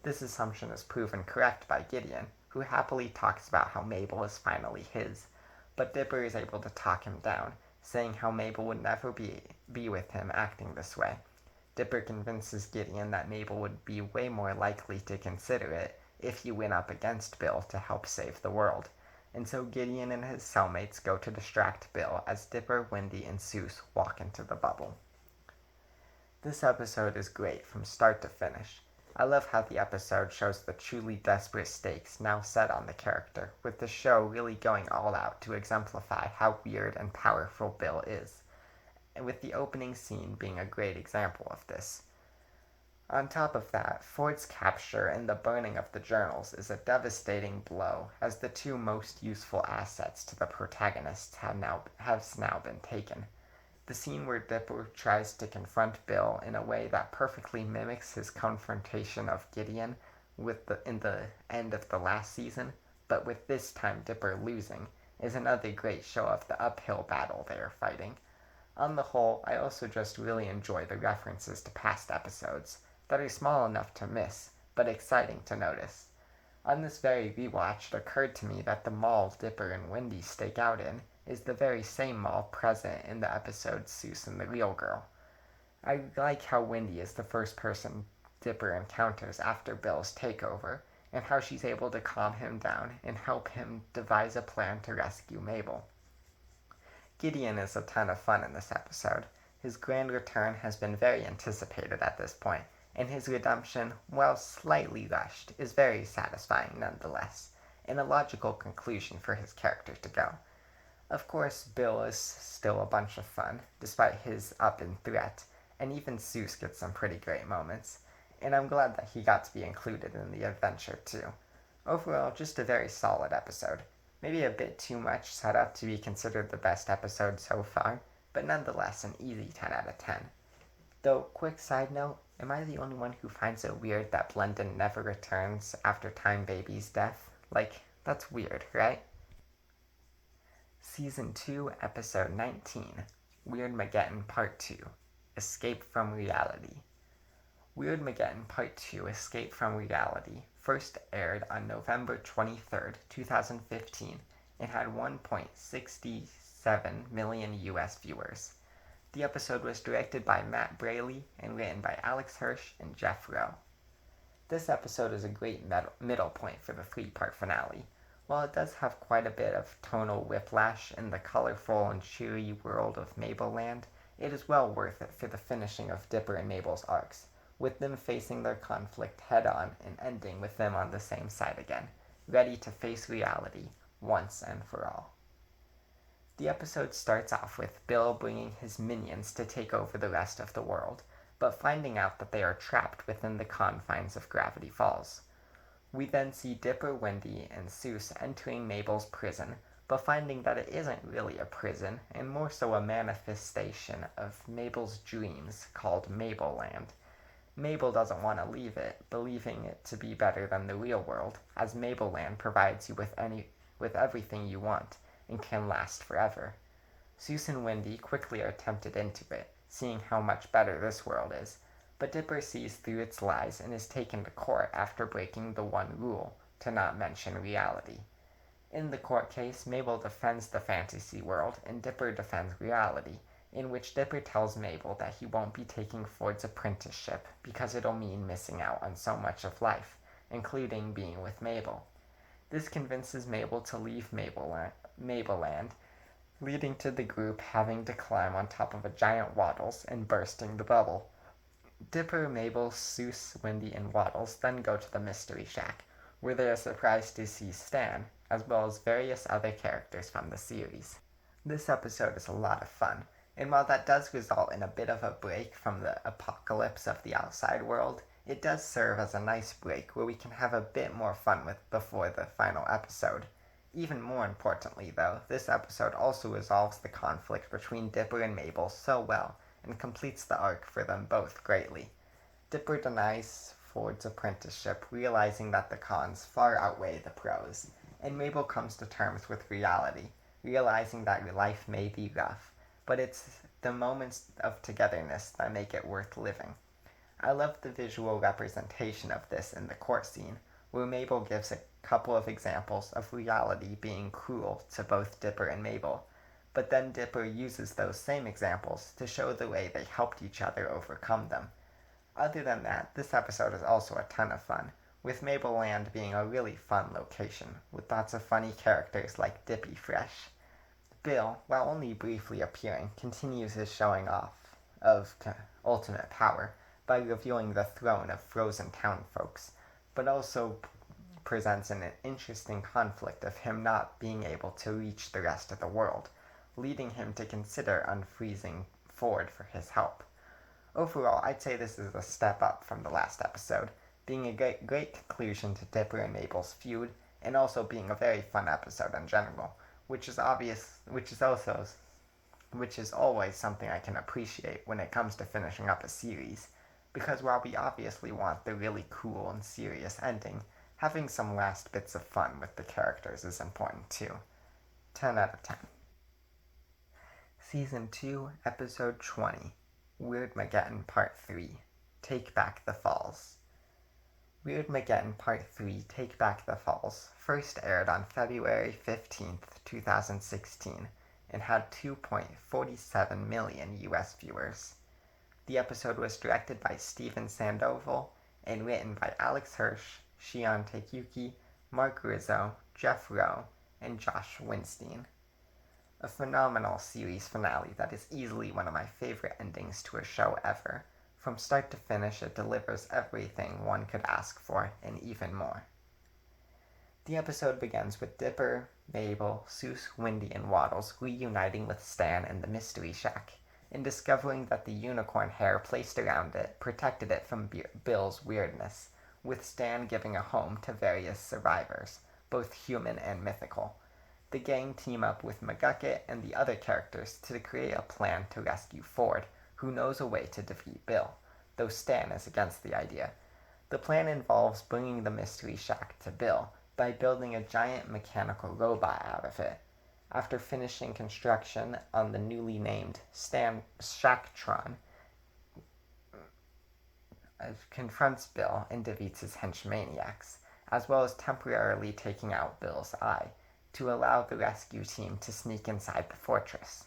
This assumption is proven correct by Gideon, who happily talks about how Mabel is finally his, but Dipper is able to talk him down, saying how Mabel would never be with him acting this way. Dipper convinces Gideon that Mabel would be way more likely to consider it if he went up against Bill to help save the world, and so Gideon and his cellmates go to distract Bill as Dipper, Wendy, and Soos walk into the bubble. This episode is great from start to finish. I love how the episode shows the truly desperate stakes now set on the character, with the show really going all out to exemplify how weird and powerful Bill is, and with the opening scene being a great example of this. On top of that, Ford's capture and the burning of the journals is a devastating blow, as the two most useful assets to the protagonists have now been taken. The scene where Dipper tries to confront Bill in a way that perfectly mimics his confrontation of Gideon in the end of the last season, but with this time Dipper losing, is another great show of the uphill battle they are fighting. On the whole, I also just really enjoy the references to past episodes that are small enough to miss, but exciting to notice. On this very rewatch, it occurred to me that the mall Dipper and Wendy stake out in is the very same mall present in the episode Soos and the Real Girl. I like how Wendy is the first person Dipper encounters after Bill's takeover, and how she's able to calm him down and help him devise a plan to rescue Mabel. Gideon is a ton of fun in this episode. His grand return has been very anticipated at this point, and his redemption, while slightly rushed, is very satisfying nonetheless, and a logical conclusion for his character to go. Of course, Bill is still a bunch of fun, despite his up and threat, and even Soos gets some pretty great moments, and I'm glad that he got to be included in the adventure too. Overall, just a very solid episode. Maybe a bit too much set up to be considered the best episode so far, but nonetheless an easy 10 out of 10. Though, quick side note, am I the only one who finds it weird that Blendin never returns after Time Baby's death? Like, that's weird, right? Season 2, Episode 19, Weirdmageddon Part 2, Escape from Reality. Weirdmageddon Part 2, Escape from Reality, first aired on November 23rd, 2015, and had 1.67 million US viewers. The episode was directed by Matt Braley and written by Alex Hirsch and Jeff Rowe. This episode is a great middle point for the three-part finale. While it does have quite a bit of tonal whiplash in the colorful and cheery world of Mabelland, it is well worth it for the finishing of Dipper and Mabel's arcs, with them facing their conflict head-on and ending with them on the same side again, ready to face reality once and for all. The episode starts off with Bill bringing his minions to take over the rest of the world, but finding out that they are trapped within the confines of Gravity Falls. We then see Dipper, Wendy, and Soos entering Mabel's prison, but finding that it isn't really a prison, and more so a manifestation of Mabel's dreams called Mabelland. Mabel doesn't want to leave it, believing it to be better than the real world, as Mabelland provides you with everything you want, and can last forever. Soos and Wendy quickly are tempted into it, seeing how much better this world is, but Dipper sees through its lies and is taken to court after breaking the one rule, to not mention reality. In the court case, Mabel defends the fantasy world and Dipper defends reality, in which Dipper tells Mabel that he won't be taking Ford's apprenticeship because it'll mean missing out on so much of life, including being with Mabel. This convinces Mabel to leave Mabelland, leading to the group having to climb on top of a giant Waddles and bursting the bubble. Dipper, Mabel, Soos, Wendy, and Waddles then go to the Mystery Shack, where they are surprised to see Stan, as well as various other characters from the series. This episode is a lot of fun, and while that does result in a bit of a break from the apocalypse of the outside world, it does serve as a nice break where we can have a bit more fun with before the final episode. Even more importantly, though, this episode also resolves the conflict between Dipper and Mabel so well, and completes the arc for them both greatly. Dipper denies Ford's apprenticeship, realizing that the cons far outweigh the pros, and Mabel comes to terms with reality, realizing that life may be rough, but it's the moments of togetherness that make it worth living. I love the visual representation of this in the court scene, where Mabel gives a couple of examples of reality being cruel to both Dipper and Mabel, but then Dipper uses those same examples to show the way they helped each other overcome them. Other than that, this episode is also a ton of fun, with Mabelland being a really fun location, with lots of funny characters like Dippy Fresh. Bill, while only briefly appearing, continues his showing off of ultimate power by revealing the throne of frozen town folks, but also presents an interesting conflict of him not being able to reach the rest of the world, leading him to consider unfreezing Ford for his help. Overall, I'd say this is a step up from the last episode, being a great conclusion to Dipper and Mabel's feud, and also being a very fun episode in general, which is always something I can appreciate when it comes to finishing up a series, because while we obviously want the really cool and serious ending, having some last bits of fun with the characters is important too. 10 out of 10. Season 2, Episode 20, Weirdmageddon Part 3, Take Back the Falls. Weirdmageddon Part 3, Take Back the Falls, first aired on February 15th, 2016, and had 2.47 million US viewers. The episode was directed by Steven Sandoval and written by Alex Hirsch, Shion Takeuchi, Mark Rizzo, Jeff Rowe, and Josh Winstein. A phenomenal series finale that is easily one of my favorite endings to a show ever. From start to finish, it delivers everything one could ask for, and even more. The episode begins with Dipper, Mabel, Soos, Wendy, and Waddles reuniting with Stan in the Mystery Shack, and discovering that the unicorn hair placed around it protected it from Bill's weirdness, with Stan giving a home to various survivors, both human and mythical. The gang team up with McGucket and the other characters to create a plan to rescue Ford, who knows a way to defeat Bill, though Stan is against the idea. The plan involves bringing the Mystery Shack to Bill, by building a giant mechanical robot out of it. After finishing construction on the newly named Shacktron, confronts Bill and defeats his henchmaniacs, as well as temporarily taking out Bill's eye, to allow the rescue team to sneak inside the fortress.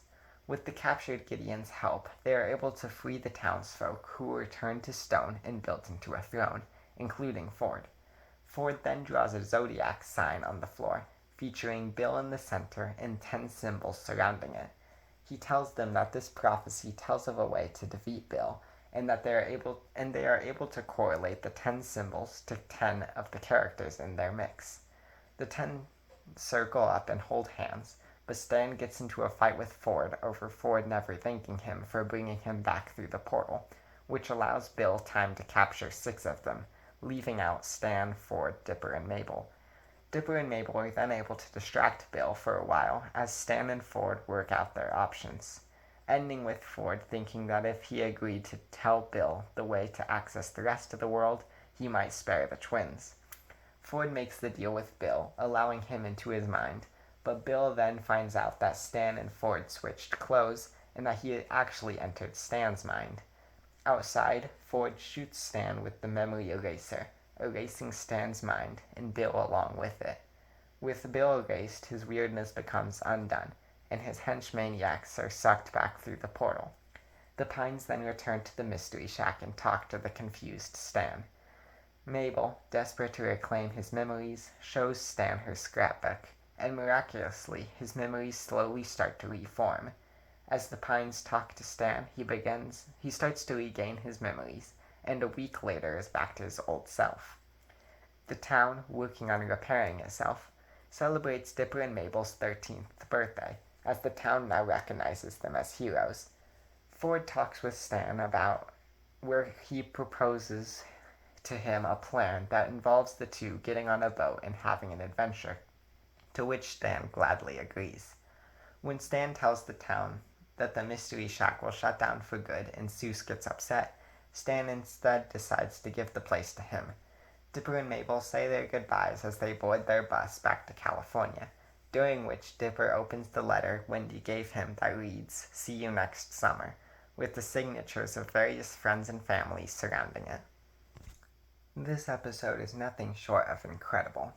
With the captured Gideon's help, they are able to free the townsfolk, who were turned to stone and built into a throne, including Ford. Ford then draws a zodiac sign on the floor, featuring Bill in the center and 10 symbols surrounding it. He tells them that this prophecy tells of a way to defeat Bill, and that they are able to correlate the 10 symbols to 10 of the characters in their mix. The 10 circle up and hold hands, but Stan gets into a fight with Ford over Ford never thanking him for bringing him back through the portal, which allows Bill time to capture 6 of them, leaving out Stan, Ford, Dipper, and Mabel. Dipper and Mabel are then able to distract Bill for a while as Stan and Ford work out their options, ending with Ford thinking that if he agreed to tell Bill the way to access the rest of the world, he might spare the twins. Ford makes the deal with Bill, allowing him into his mind, but Bill then finds out that Stan and Ford switched clothes and that he had actually entered Stan's mind. Outside, Ford shoots Stan with the memory eraser, erasing Stan's mind and Bill along with it. With Bill erased, his weirdness becomes undone, and his henchmaniacs are sucked back through the portal. The Pines then return to the Mystery Shack and talk to the confused Stan. Mabel, desperate to reclaim his memories, shows Stan her scrapbook, and miraculously, his memories slowly start to reform. As the Pines talk to Stan, he starts to regain his memories, and a week later is back to his old self. The town, working on repairing itself, celebrates Dipper and Mabel's 13th birthday, as the town now recognizes them as heroes. Ford talks with Stan about where he proposes to him a plan that involves the two getting on a boat and having an adventure, to which Stan gladly agrees. When Stan tells the town that the Mystery Shack will shut down for good and Soos gets upset, Stan instead decides to give the place to him. Dipper and Mabel say their goodbyes as they board their bus back to California, during which Dipper opens the letter Wendy gave him that reads, "See you next summer," with the signatures of various friends and families surrounding it. This episode is nothing short of incredible.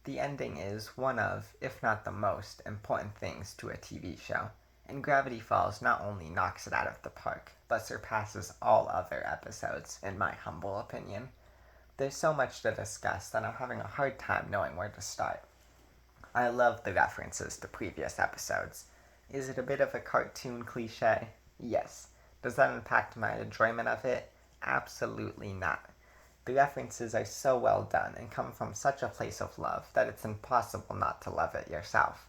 The ending is one of, if not the most, important things to a TV show, and Gravity Falls not only knocks it out of the park, but surpasses all other episodes, in my humble opinion. There's so much to discuss that I'm having a hard time knowing where to start. I love the references to previous episodes. Is it a bit of a cartoon cliche? Yes. Does that impact my enjoyment of it? Absolutely not. The references are so well done and come from such a place of love that it's impossible not to love it yourself.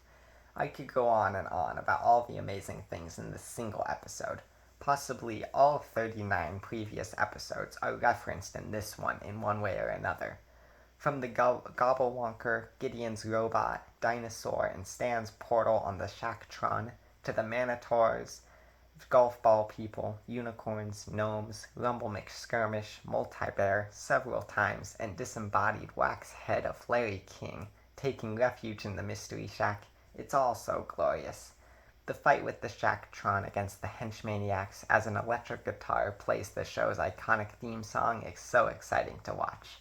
I could go on and on about all the amazing things in this single episode. Possibly all 39 previous episodes are referenced in this one in one way or another. From the Gobblewonker, Gideon's robot, dinosaur, and Stan's portal on the Shacktron, to the Manitors, golf ball people, unicorns, gnomes, Rumble McSkirmish, Multi-Bear several times, and disembodied wax head of Larry King taking refuge in the Mystery Shack, it's all so glorious. The fight with the Shacktron against the henchmaniacs as an electric guitar plays the show's iconic theme song is so exciting to watch.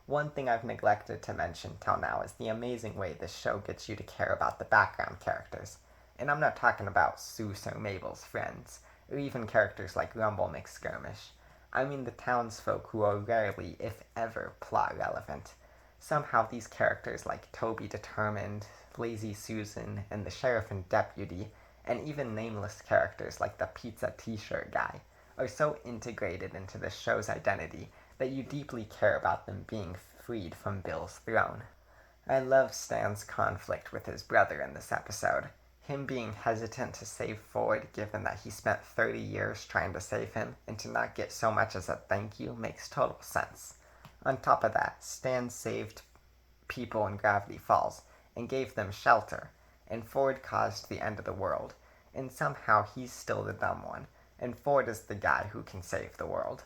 One thing I've neglected to mention till now is the amazing way this show gets you to care about the background characters. And I'm not talking about Soos or Mabel's friends, or even characters like Rumble McSkirmish. I mean the townsfolk who are rarely, if ever, plot relevant. Somehow these characters like Toby Determined, Lazy Susan, and the sheriff and deputy, and even nameless characters like the pizza t-shirt guy, are so integrated into the show's identity that you deeply care about them being freed from Bill's throne. I love Stan's conflict with his brother in this episode. Him being hesitant to save Ford given that he spent 30 years trying to save him, and to not get so much as a thank you makes total sense. On top of that, Stan saved people in Gravity Falls and gave them shelter, and Ford caused the end of the world, and somehow he's still the dumb one, and Ford is the guy who can save the world.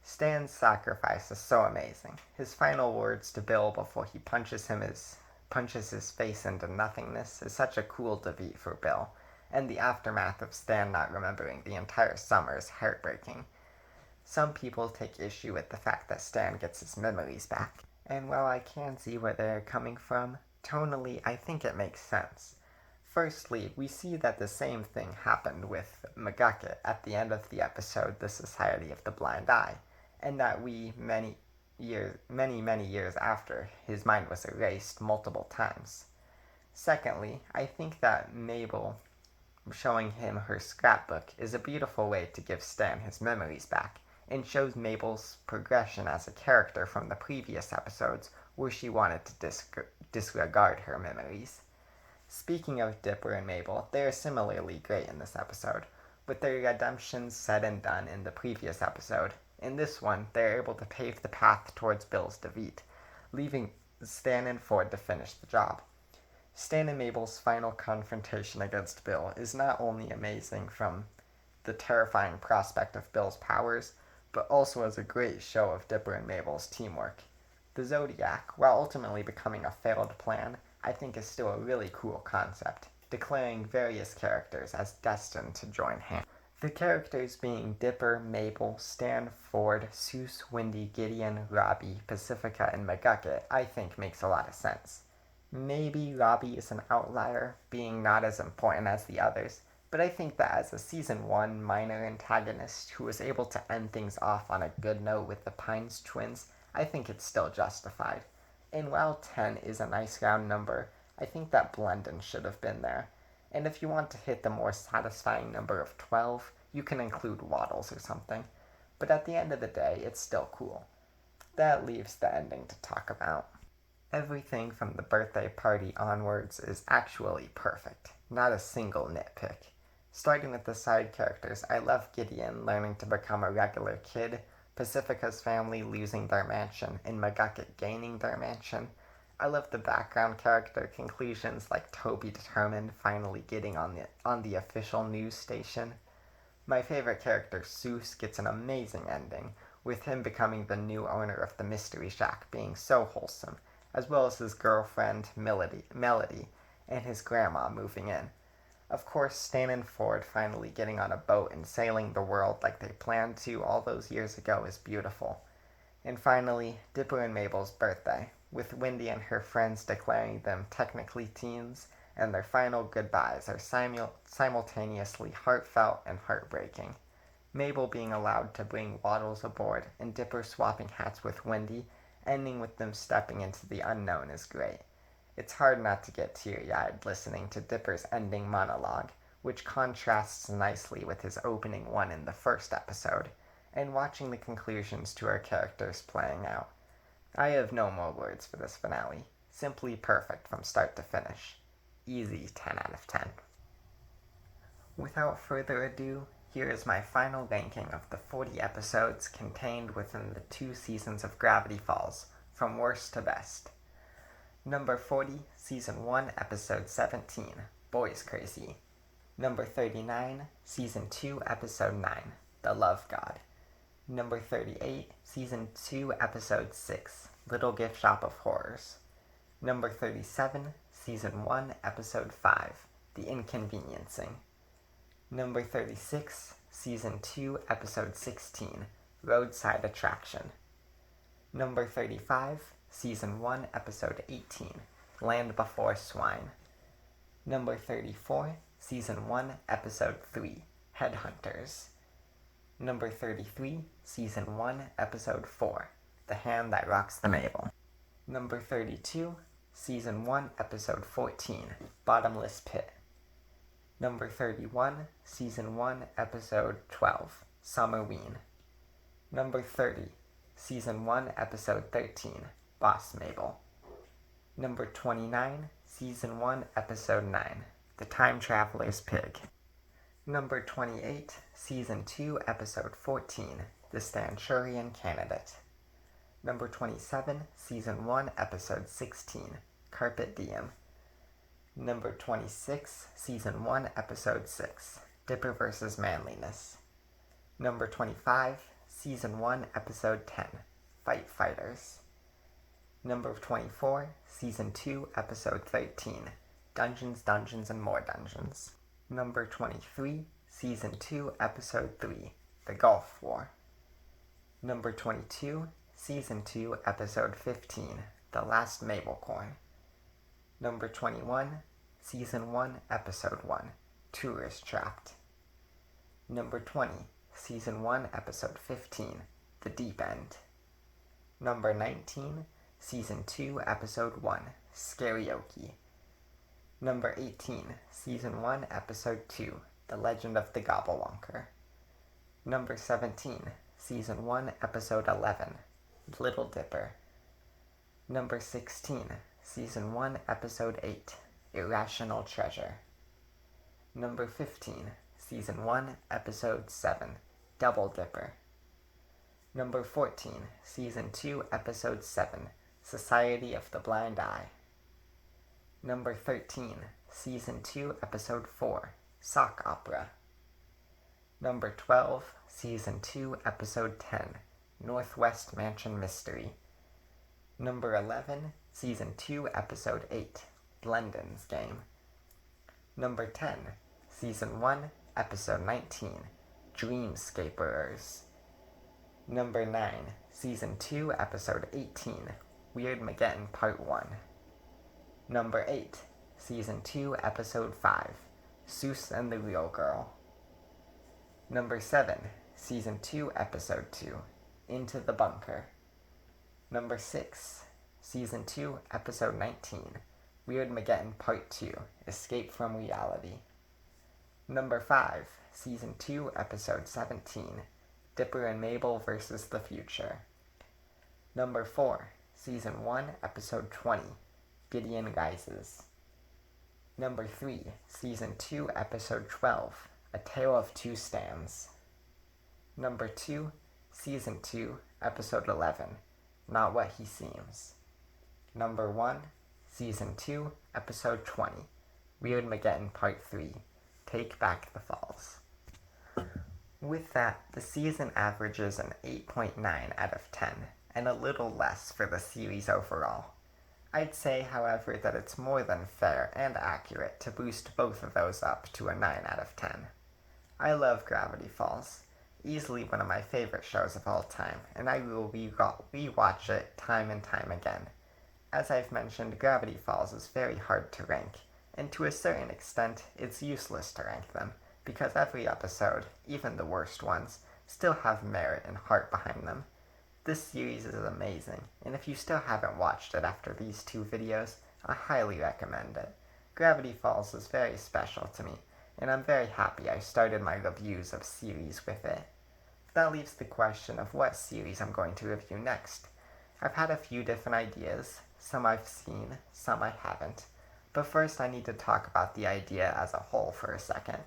Stan's sacrifice is so amazing. His final words to Bill before he punches his face into nothingness is such a cool defeat for Bill, and the aftermath of Stan not remembering the entire summer is heartbreaking. Some people take issue with the fact that Stan gets his memories back, and while I can see where they're coming from, tonally I think it makes sense. Firstly, we see that the same thing happened with McGucket at the end of the episode The Society of the Blind Eye, and that many years after, his mind was erased multiple times. Secondly, I think that Mabel showing him her scrapbook is a beautiful way to give Stan his memories back, and shows Mabel's progression as a character from the previous episodes where she wanted to disregard her memories. Speaking of Dipper and Mabel, they are similarly great in this episode, with their redemptions said and done in the previous episode. In this one, they are able to pave the path towards Bill's defeat, leaving Stan and Ford to finish the job. Stan and Mabel's final confrontation against Bill is not only amazing from the terrifying prospect of Bill's powers, but also as a great show of Dipper and Mabel's teamwork. The Zodiac, while ultimately becoming a failed plan, I think is still a really cool concept, declaring various characters as destined to join hands. The characters being Dipper, Mabel, Stan, Ford, Soos, Wendy, Gideon, Robbie, Pacifica, and McGucket I think makes a lot of sense. Maybe Robbie is an outlier, being not as important as the others, but I think that as a Season 1 minor antagonist who was able to end things off on a good note with the Pines twins, I think it's still justified. And while 10 is a nice round number, I think that Blendin should have been there. And if you want to hit the more satisfying number of 12, you can include Waddles or something. But at the end of the day, it's still cool. That leaves the ending to talk about. Everything from the birthday party onwards is actually perfect, not a single nitpick. Starting with the side characters, I love Gideon learning to become a regular kid, Pacifica's family losing their mansion, and McGucket gaining their mansion. I love the background character conclusions like Toby Determined finally getting on the official news station. My favorite character, Soos, gets an amazing ending, with him becoming the new owner of the Mystery Shack being so wholesome, as well as his girlfriend, Melody, and his grandma moving in. Of course, Stan and Ford finally getting on a boat and sailing the world like they planned to all those years ago is beautiful. And finally, Dipper and Mabel's birthday, with Wendy and her friends declaring them technically teens, and their final goodbyes are simultaneously heartfelt and heartbreaking. Mabel being allowed to bring Waddles aboard, and Dipper swapping hats with Wendy, ending with them stepping into the unknown is great. It's hard not to get teary-eyed listening to Dipper's ending monologue, which contrasts nicely with his opening one in the first episode, and watching the conclusions to our characters playing out. I have no more words for this finale. Simply perfect from start to finish. Easy 10 out of 10. Without further ado, here is my final ranking of the 40 episodes contained within the 2 seasons of Gravity Falls, from worst to best. Number 40, Season 1, Episode 17, Boys Crazy. Number 39, Season 2, Episode 9, The Love God. Number 38, Season 2, Episode 6, Little Gift Shop of Horrors. Number 37, Season 1, Episode 5, The Inconveniencing. Number 36, Season 2, Episode 16, Roadside Attraction. Number 35, Season 1, Episode 18, Land Before Swine. Number 34, Season 1, Episode 3, Headhunters. Number 33, Season 1, Episode 4, The Hand That Rocks the Mabel. Number 32, Season 1, Episode 14, Bottomless Pit. Number 31, Season 1, Episode 12, Summerween. Number 30, Season 1, Episode 13, Boss Mabel. Number 29, Season 1, Episode 9, The Time Traveler's Pig. Number 28, Season 2, Episode 14, The Stanchurian Canidate. Number 27, Season 1, Episode 16, Carpet Diem. Number 26, Season 1, Episode 6, Dipper vs. Manliness. Number 25, Season 1, Episode 10, Fight Fighters. Number 24, Season 2, Episode 13, Dungeons, Dungeons, and More Dungeons. Number 23, Season 2, Episode 3, The Gulf War. Number 22, Season 2, Episode 15, The Last Mabelcorn. Number 21, Season 1, Episode 1, Tourist Trapped. Number 20, Season 1, Episode 15, The Deep End. Number 19, Season 2, Episode 1, Scary-Oke. Number 18, Season 1, Episode 2, The Legend of the Gobblewonker. Number 17, Season 1, Episode 11, Little Dipper. Number 16, Season 1, Episode 8, Irrational Treasure. Number 15, Season 1, Episode 7, Double Dipper. Number 14, Season 2, Episode 7, Society of the Blind Eye. Number 13, Season 2, Episode 4, Sock Opera. Number 12, Season 2, Episode 10, Northwest Mansion Mystery. Number 11, Season 2, Episode 8, Blendin's Game. Number 10, Season 1, Episode 19, Dreamscaperers. Number 9, Season 2, Episode 18, Weirdmageddon Part 1. Number 8, Season 2, Episode 5, Soos and the Real Girl. Number 7, Season 2, Episode 2, Into the Bunker. Number 6, Season 2, Episode 19, Weirdmageddon Part 2, Escape from Reality. Number 5, Season 2, Episode 17, Dipper and Mabel vs. the Future. Number 4, Season 1, Episode 20, Gideon Rises. Number 3, Season 2, Episode 12, A Tale of Two Stands. Number 2, Season 2, Episode 11, Not What He Seems. Number 1, Season 2, Episode 20, Weirdmageddon Part 3, Take Back the Falls. With that, the season averages an 8.9 out of 10, and a little less for the series overall. I'd say, however, that it's more than fair and accurate to boost both of those up to a 9 out of 10. I love Gravity Falls, easily one of my favorite shows of all time, and I will re-watch it time and time again. As I've mentioned, Gravity Falls is very hard to rank, and to a certain extent, it's useless to rank them, because every episode, even the worst ones, still have merit and heart behind them. This series is amazing, and if you still haven't watched it after these 2 videos, I highly recommend it. Gravity Falls is very special to me, and I'm very happy I started my reviews of series with it. That leaves the question of what series I'm going to review next. I've had a few different ideas, some I've seen, some I haven't, but first I need to talk about the idea as a whole for a second.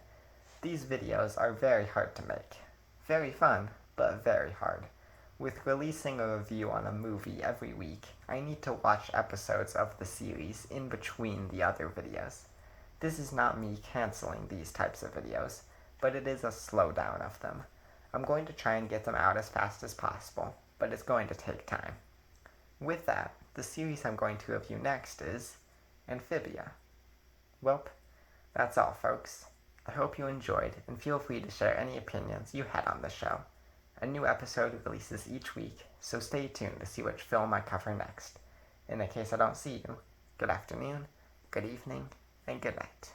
These videos are very hard to make. Very fun, but very hard. With releasing a review on a movie every week, I need to watch episodes of the series in between the other videos. This is not me canceling these types of videos, but it is a slowdown of them. I'm going to try and get them out as fast as possible, but it's going to take time. With that, the series I'm going to review next is Amphibia. Welp, that's all, folks. I hope you enjoyed, and feel free to share any opinions you had on the show. A new episode releases each week, so stay tuned to see which film I cover next. In case I don't see you, good afternoon, good evening, and good night.